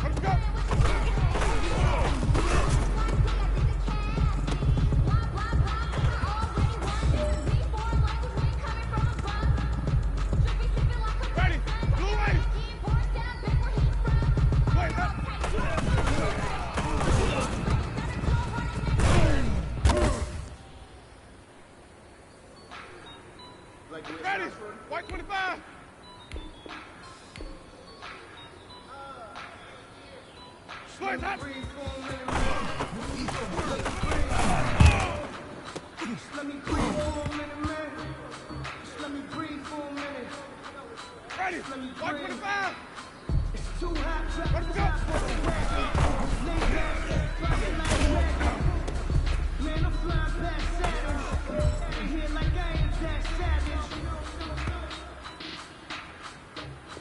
H: Let me go. Ready? Blue way. Wait, hot. Ready? White 25. Wait, hot. Ready? White 25. Let me go.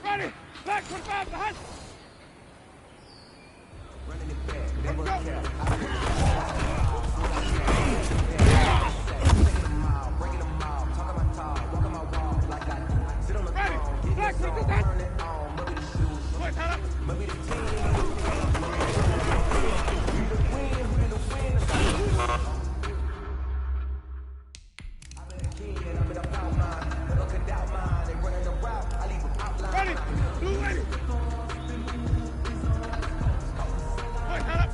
H: Ready? Black 25, the hot. Let me go. Ready? Black 22, hot. Wait, hold up. Ready? Blue way. Wait, hold up.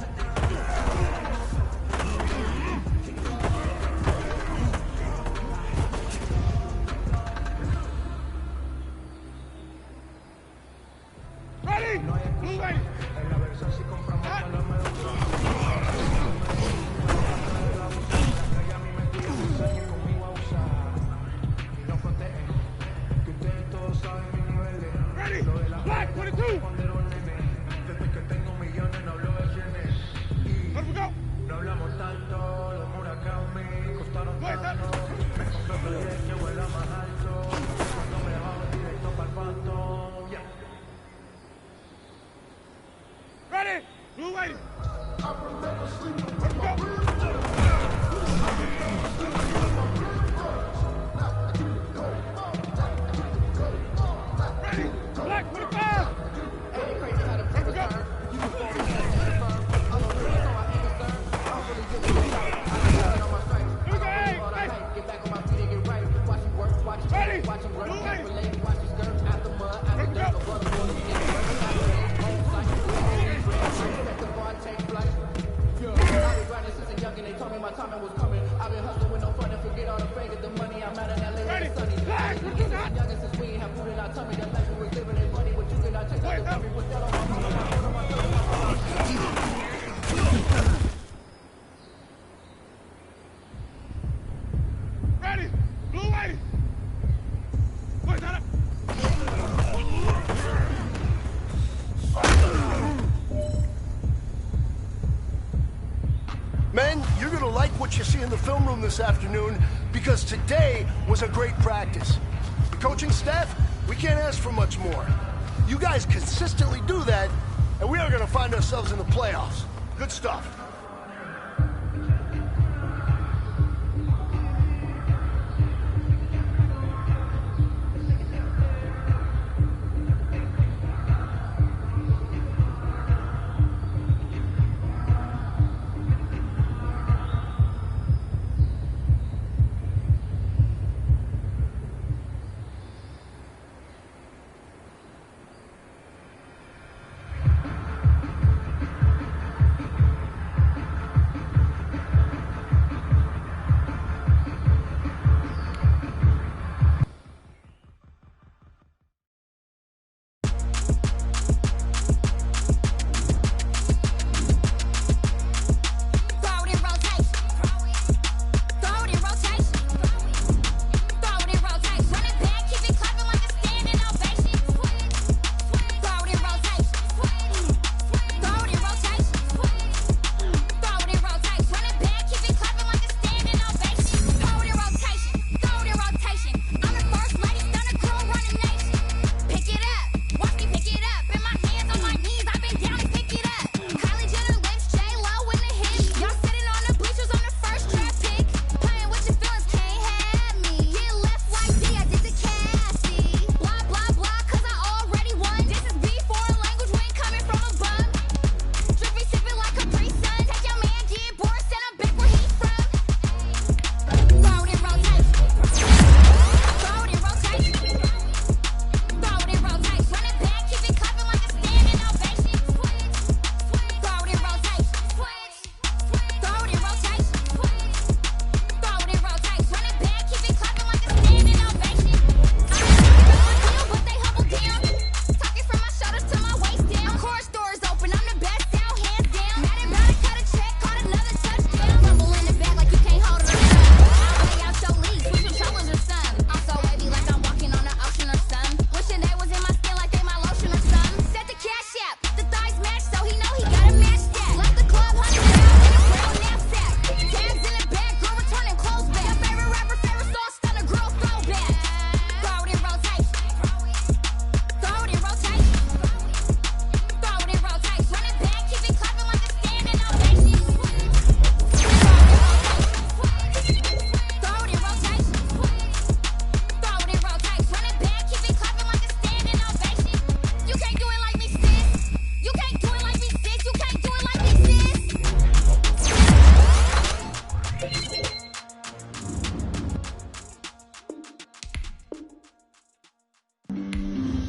H: Men, you're gonna like what you see in the film room this afternoon because today was a great practice. The coaching staff, we can't ask for much more. You guys consistently do that, and we are gonna find ourselves in the playoffs. Good stuff.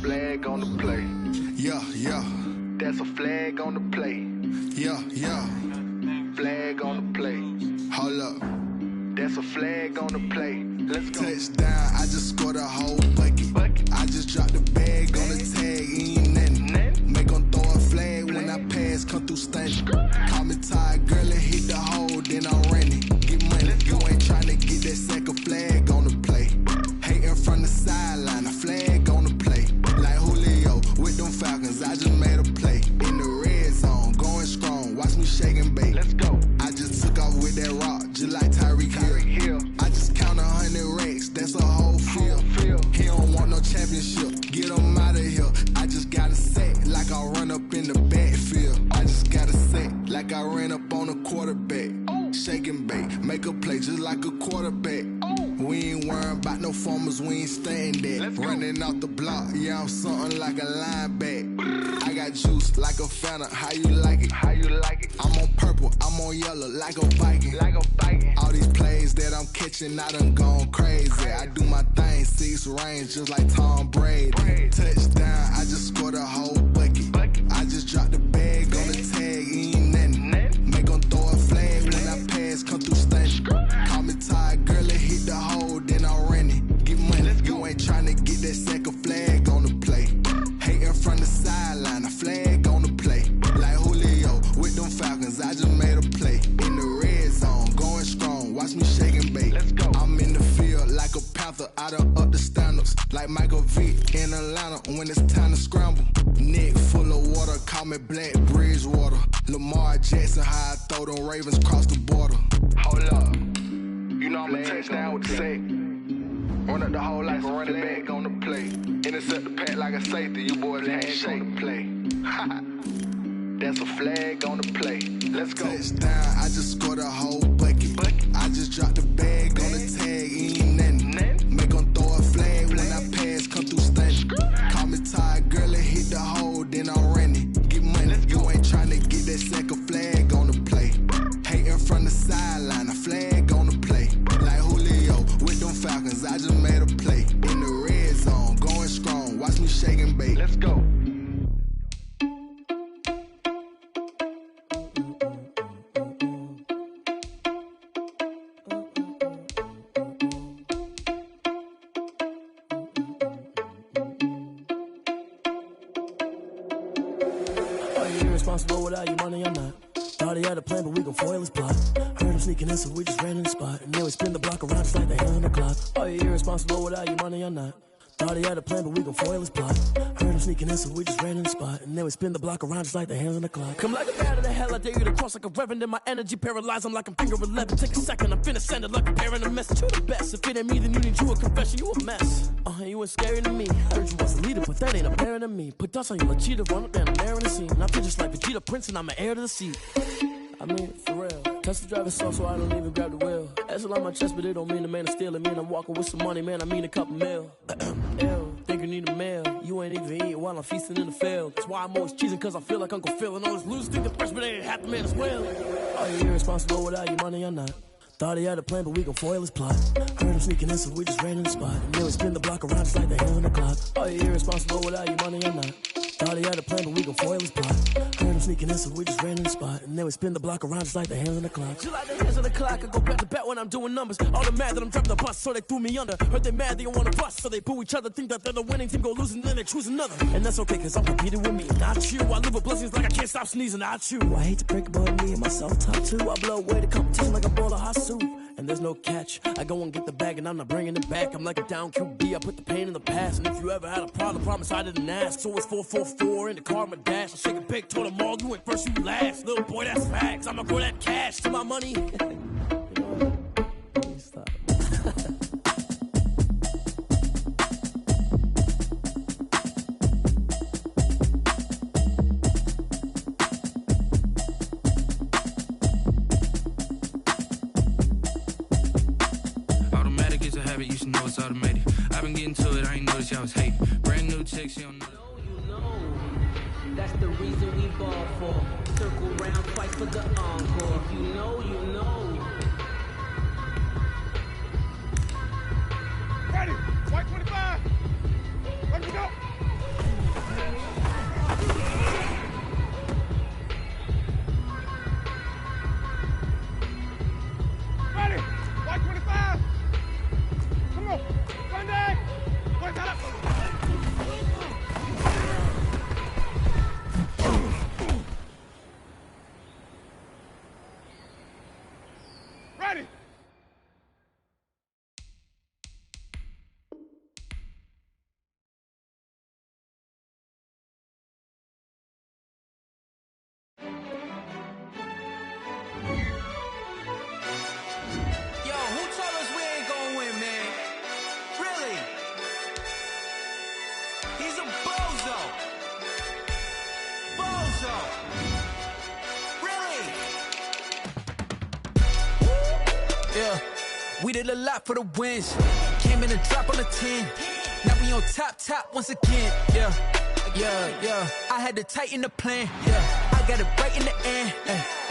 E: Flag on the play.
I: Yeah, yeah.
E: That's a flag on the play.
I: Yeah, yeah.
E: Flag on the play.
I: Hold up.
E: That's a flag on the play. Let's go.
I: Touchdown, I just scored a whole bucket. I just dropped the bag on the tag, ain't nothing. Make 'em make a play just like a quarterback. We ain't worrying about no formers, we ain't staying there. Running off the block, yeah, I'm something like a linebacker. I got juice like a Fanta, how you like it? How you like it? I'm on purple, I'm on yellow, like a Viking. Like a Viking. All these plays that I'm catching, I done gone crazy. I do my thing, 6 range, just like Tom Brady. Touchdown, I just scored a whole bucket. I just dropped the bag on the tag, ain't nothing. Make 'em throw a flag when I pass, come through stunning. Call me tired, girl, it hit the hole, then I ran it. Get money, you ain't tryna get that second flag on the play. Hating from the sideline, a flag on the play. Like Julio with them Falcons, I just made a play. In the red zone, going strong, watch me shake and bake. I'm in the field like a panther, I done up the standards. Like Michael Vick in Atlanta when it's time to scramble. Neck full of water, call me Black Bridgewater. Lamar Jackson, how I throw them Ravens across the border. Hold up, you know I'm a touchdown with the sack. Run up the whole like a running back on the play. Intercept the pack like a safety, you boys ain't shake the play. That's a flag on the play. Let's go. Touchdown, I just scored a whole bucket. I just dropped the bag on the tag, ain't nothing. Make 'em throw a flag when I pass, come through stunning. Call me tired, girl, it hit the hole, then I ran it. Get money, you ain't tryna get that second flag on the play. Hating from the sideline, a flag on the play. Like Julio with them Falcons, I just made a play. In the red zone, going strong, watch me shake and bake. Let's go.
J: Irresponsible without your money, I'm not. Thought he had a plan, but we gon' foil his plot. Heard him sneaking in, so we just ran in the spot. And then we spin the block around just like the hands on the clock. Are you irresponsible without your money, I'm not. Thought he had a plan, but we gon' foil his plot. Heard him sneaking in, so we just ran in the spot. And then we spin the block around just like the hands on the clock. Come like a bat of the hell, I dare you to cross like a reverend. In my energy paralyzed, I'm like I'm finger 11. Take a second, I'm finna send it like a parent a message to the best. If it ain't me, then you need you a confession, you a mess. You ain't scary to me. Heard you was a leader, but that ain't apparent to me. Put dust on you, cheetah, run up down the air in the scene. I feel just like Vegeta Prince, and I'm an heir to the seat. I mean, for real. Touch the driver's soft, so I don't even grab the wheel. That's on my chest, but it don't mean the man is stealing. Man, I'm walking with some money, man, I mean a couple mil. Ew, think you need a meal. You ain't even eating while I'm feasting in the field. That's why I'm always cheesing, cause I feel like Uncle Phil. And all those losers think the freshman ain't half the man as well. Are you irresponsible without your money or not? Thought he had a plan, but we gon' foil his plot. Heard him sneaking in, so we just ran in the spot. And then we spin the block around just like the hands on the clock. Are you irresponsible without your money or not? Thought he had a plan, but we gon' foil his plot. Heard him sneaking in, so we just ran in the spot. And then we spin the block around just like the hands on the clock. Just like the hands on the clock, I go back to back when I'm doing numbers. All the mad that I'm dropping the bus, so they threw me under. Heard they mad, they don't wanna bust, so they boo each other. Think that they're the winning team, go losing, then they choose another. And that's okay, cause I'm competing with me, not you. I live with blessings like I can't stop sneezing, not you. I hate to break it, but me and myself top two. I blow away the competition like a bowl of hot soup. And there's no catch. I go and get the bag and I'm not bringing it back. I'm like a down QB, I put the pain in the past. And if you ever had a problem, promise I didn't ask. So it's 444 in the car, my dash. I shake a big, told them all, you ain't first, you last. Little boy, that's facts. I'ma grow that cash to my money. You know what? Let me stop.
K: You should know it's automated. I've been getting to it, I ain't noticed y'all was hating. Brand new chick, she don't know.
L: You know, that's the reason we ball for. Circle round twice for the encore. If you know, you know.
M: Ready, white 25. Let me go. Ready, white 25. Come on, Sunday! Wake up! Ready!
J: Yeah.
K: We did a lot for the wins. Came in a drop on the 10. Now we on top once again. Yeah. I had to tighten the plan. Yeah. I got it right in the end.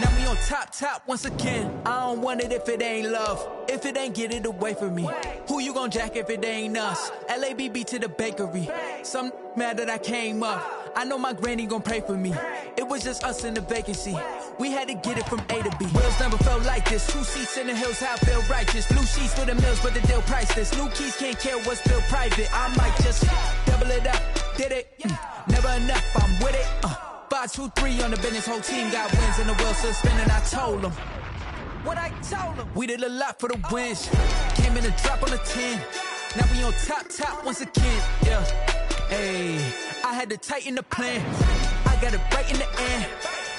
K: Now we on top once again. I don't want it if it ain't love. If it ain't, get it away from me. Who you gon' jack if it ain't us? LABB to the bakery. Some mad that I came up. I know my granny gon' pray for me. It was just us in the vacancy. We had to get it from A to B. Wheels never felt like this. 2 seats in the hills, how I feel righteous. Blue sheets for the mills, but the deal priceless. New keys can't care what's still private. I might just double it up. Did it? Never enough, I'm with it. 5, 2, 3 on the business. Whole team got wins and the wheels still spinning. I told them what I told them. We did a lot for the wins. Came in a drop on the 10. Now we on top once again. Yeah. Hey, I had to tighten the plan. I got it right in the end.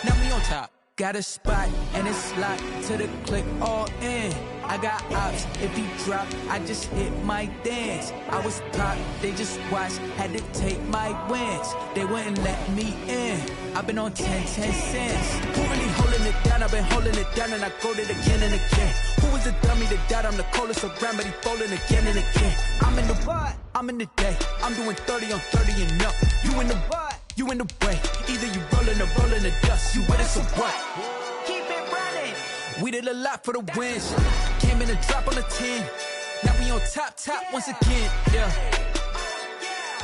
K: Now we on top. Got a spot and it's locked to the click all in. I got ops, if he drop, I just hit my dance. I was top, they just watched, had to take my wins. They wouldn't let me in. I've been on 10 cents. Who really holding it down? I've been holding it down and I go it again and again. Who was the dummy that died? I'm the coldest around, but he falling again and again. I'm in the what? I'm in the day. I'm doing 30 on 30 and up. You in the what? You in the way. Either you rolling or rolling the dust. You with us or what? Keep it running. We did a lot for the wins. Came in a drop on the 10. Now we on top once again. Yeah.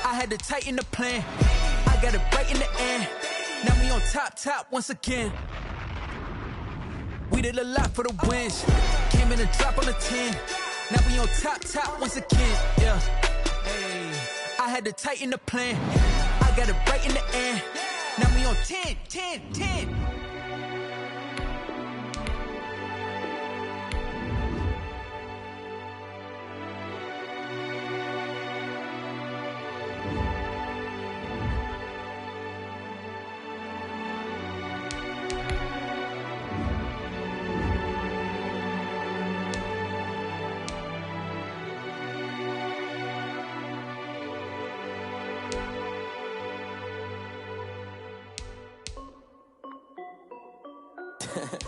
K: I had to tighten the plan. I got it right in the end. Now we on top once again. We did a lot for the wins. Came in a drop on the 10. Now we on top once again. Yeah. Hey. I had to tighten the plan. I got it right in the end. Now we on 10.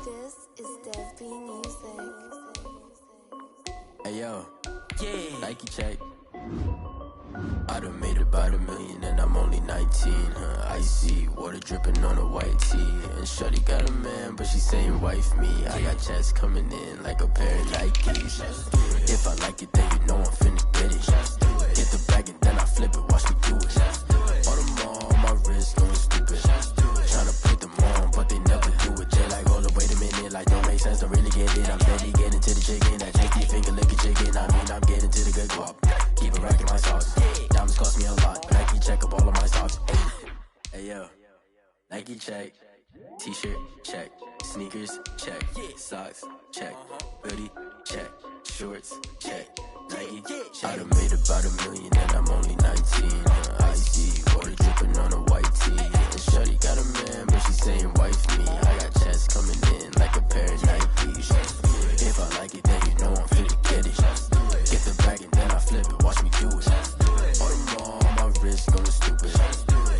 N: This is Dev B Music.
O: Hey yo, Nike check. I done made about $1 million and I'm only 19. Icy water dripping on a white tee. And shorty got a man, but she saying wife me. I got checks coming in like a pair of Nikes. If I like it, then you know I'm finna get it. Get the bag and then I flip it, watch me do it. All them all on my wrist going stupid. Tryna put them on, but they never do it. They like, hold up, wait a minute, like don't make sense, don't really get it. I'm steady getting to the chicken, that tasty finger licking chicken. I mean, I'm getting to the good guap. Keep it racking my sauce. Diamonds cost me a lot. Nike check up all of my stocks. Hey yo, Nike check. T-shirt check. Sneakers check. Socks check. Hoodie check. Shorts check. Nike I done made about $1 million and I'm only 19. Icy water dripping on a white tee. And shorty got a man, but she saying wife me. I got checks coming in like a pair of Nikes. If I like it, then you know I'm finna get it. Get the bag and then I flip it, watch me do it. All them all on my wrist going stupid.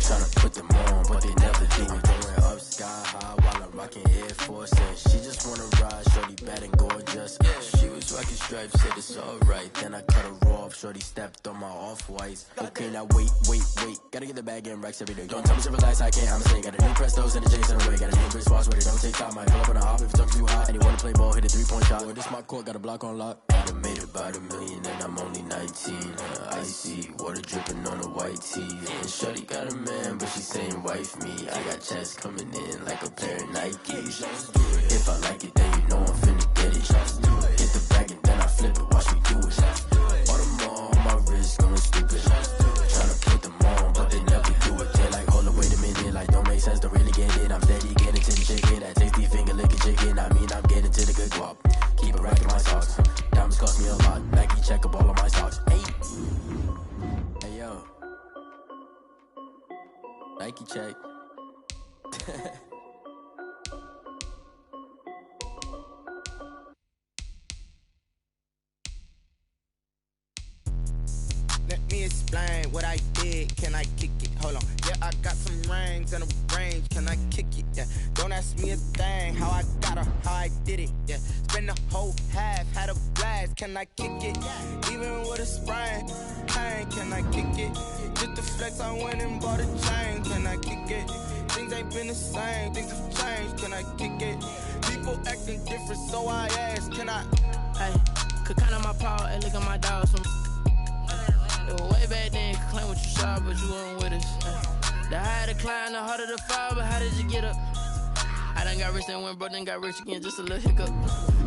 O: Tryna put them on, but they never do it. Going up sky high while I'm rocking Air Force. And she just wanna ride, shorty bad and gorgeous. She was rocking stripes, said it's alright. Then I cut her off, shorty stepped on my off-whites. Okay, now wait. Gotta get the bag and racks every day. Don't tell me to relax, I can't, I'ma say. Got a new Prestos and a J's in the way. Got a new Chris Foss, but it don't take time. Might pull up on a hop if it's up too hot. And you wanna play ball, hit a 3-point shot. Or this my court, got a block on lock. I done made about $1 million and I'm only 19. Icy water dripping on a white tee. And shorty got a man, but she saying wife me. I got checks coming in like a pair of Nikes. If I like it, then you know I'm finna get it. Get the bag and then I flip it, watch me do it. All them all on my wrist going stupid. Tryna put them on, but they never do it. They like, hold up, wait a minute, like don't make sense, don't really get it. I'm steady getting to the chicken, that tasty finger licking chicken. I mean, I'm getting to the good guap. Keep it racking my socks. Diamonds cost me a lot. Nike check up all of my stocks. Hey yo, Nike check.
P: Let me explain what I did. Can I kick it? Hold on. Yeah, I got some rings and a range. Can I kick it? Yeah. Don't ask ask me a thing, how I got her, how I did it, yeah. Spend the whole half, had a blast, can I kick it? Even with a sprain, pain, can I kick it? Just the flex, I went and bought a chain, can I kick it? Things ain't been the same, things have changed, can I kick it? People acting different, so I ask, can I?
Q: Hey, could count on my power, hey, look at my dogs. It was way back then, could claim what you saw, but you weren't with us. The higher the climb, the harder the fall, but how did you get up? I done got rich and went broke, then got rich again, just a little hiccup.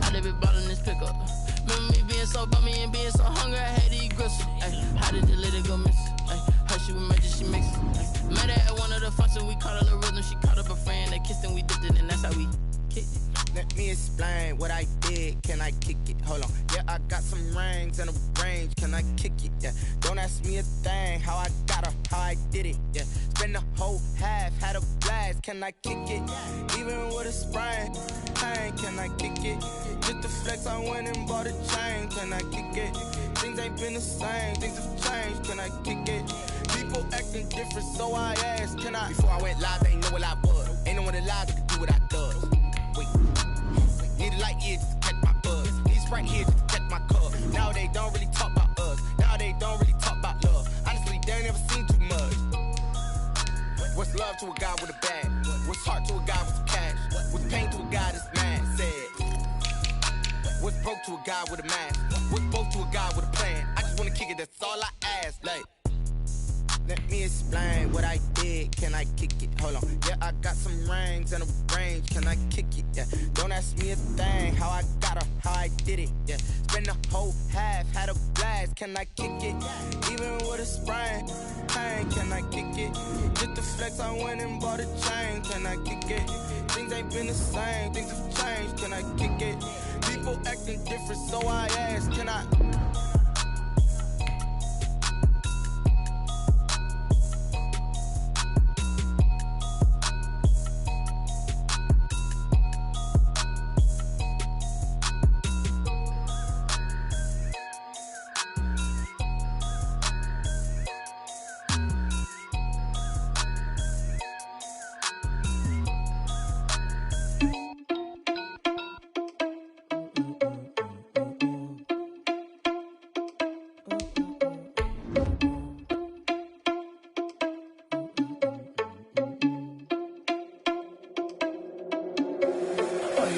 Q: I done been ballin' this pickup. Remember me being so bummy and being so hungry, I had to eat gristle. Ay, how did you let it go miss? Ay, her she was major, she mixed. Met her at one of the functions, we caught a little rhythm, she caught up a friend, they kissed and we dipped it, and that's how we kicked it.
P: Let me explain what I did, can I kick it? Hold on, yeah, I got some rings and a range, can I kick it? Yeah, don't ask me a thing, how I got her, how I did it, yeah. Spend the whole half, had a blast, can I kick it? Even with a sprain, pain, can I kick it? Just the flex, I went and bought a chain, can I kick it? Things ain't been the same, things have changed, can I kick it? People acting different, so I asked, can I? Before I went live, they ain't know what I was. Ain't no one alive that could do what I does. Wait. Need a light here just to catch my buzz. Need Sprite here just to catch my cup. Now they don't really talk about us. Now they don't really talk about love. Honestly, they ain't never seen too much. What's love to a guy with a bag? What's heart to a guy with some cash? What's pain to a guy that's mad? Said. What's broke to a guy with a mask? What's broke to a guy with a plan? I just wanna kick it, that's all I ask. Like, let me explain what I did, can I kick it? Hold on, yeah, I got some rings and a range, can I kick it? Yeah, don't ask me a thing, how I got her, how I did it? Yeah, spend the whole half, had a blast, can I kick it? Even with a sprain, pain, can I kick it? Just the flex, I went and bought a chain, can I kick it? Things ain't been the same, things have changed, can I kick it? People acting different, so I ask, can I?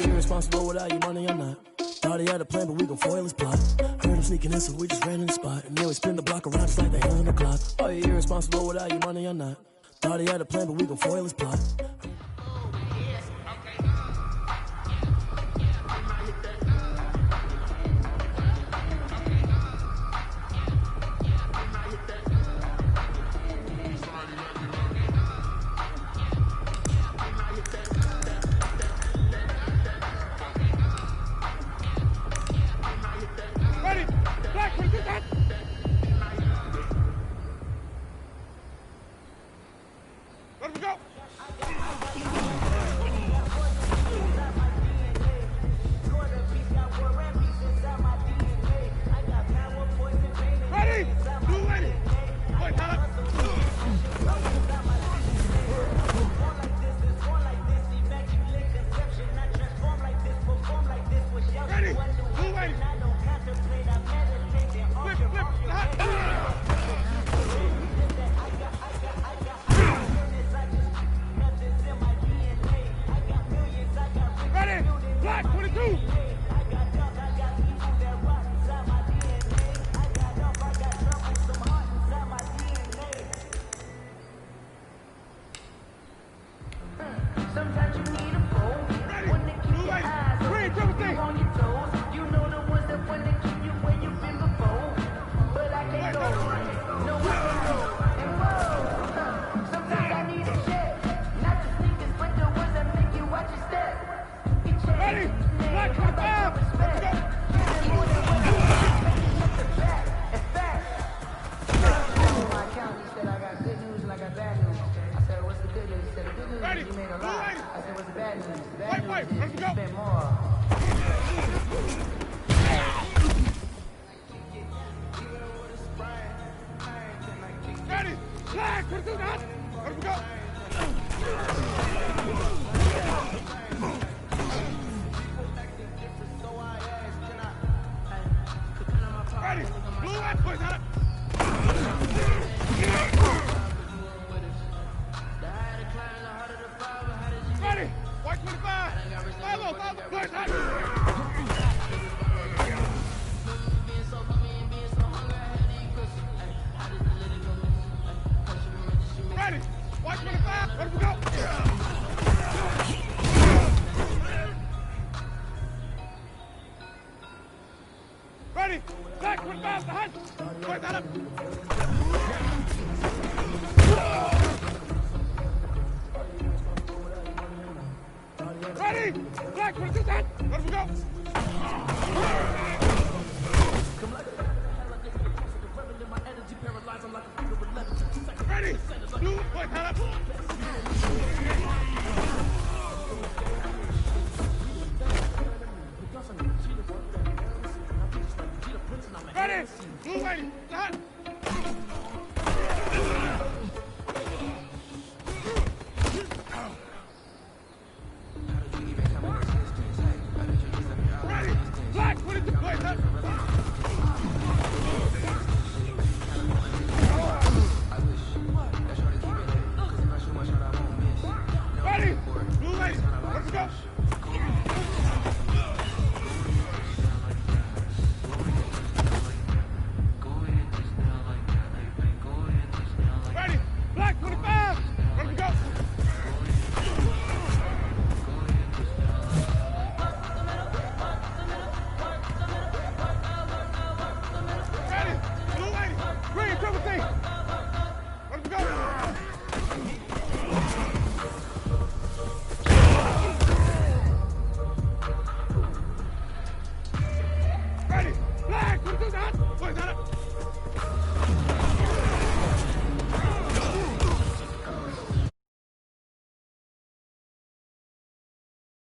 J: Irresponsible without your money, I'm not. Thought he had a plan, but we gon' foil his plot. Heard him sneaking in, so we just ran in the spot. And then we spin the block around just like the hand on the clock. Are you irresponsible without your money, I'm not. Thought he had a plan, but we gon' foil his plot.
M: Ready. Blue and push out. Ready. White 25. 5-0, push out. Ready. White 25. Ready to go. Ready. Black 25 to hunt. Push that up. Ready. Black 22 to hunt. Ready to go. Ready. Blue. Push that up. Ready! Blue ready! Done!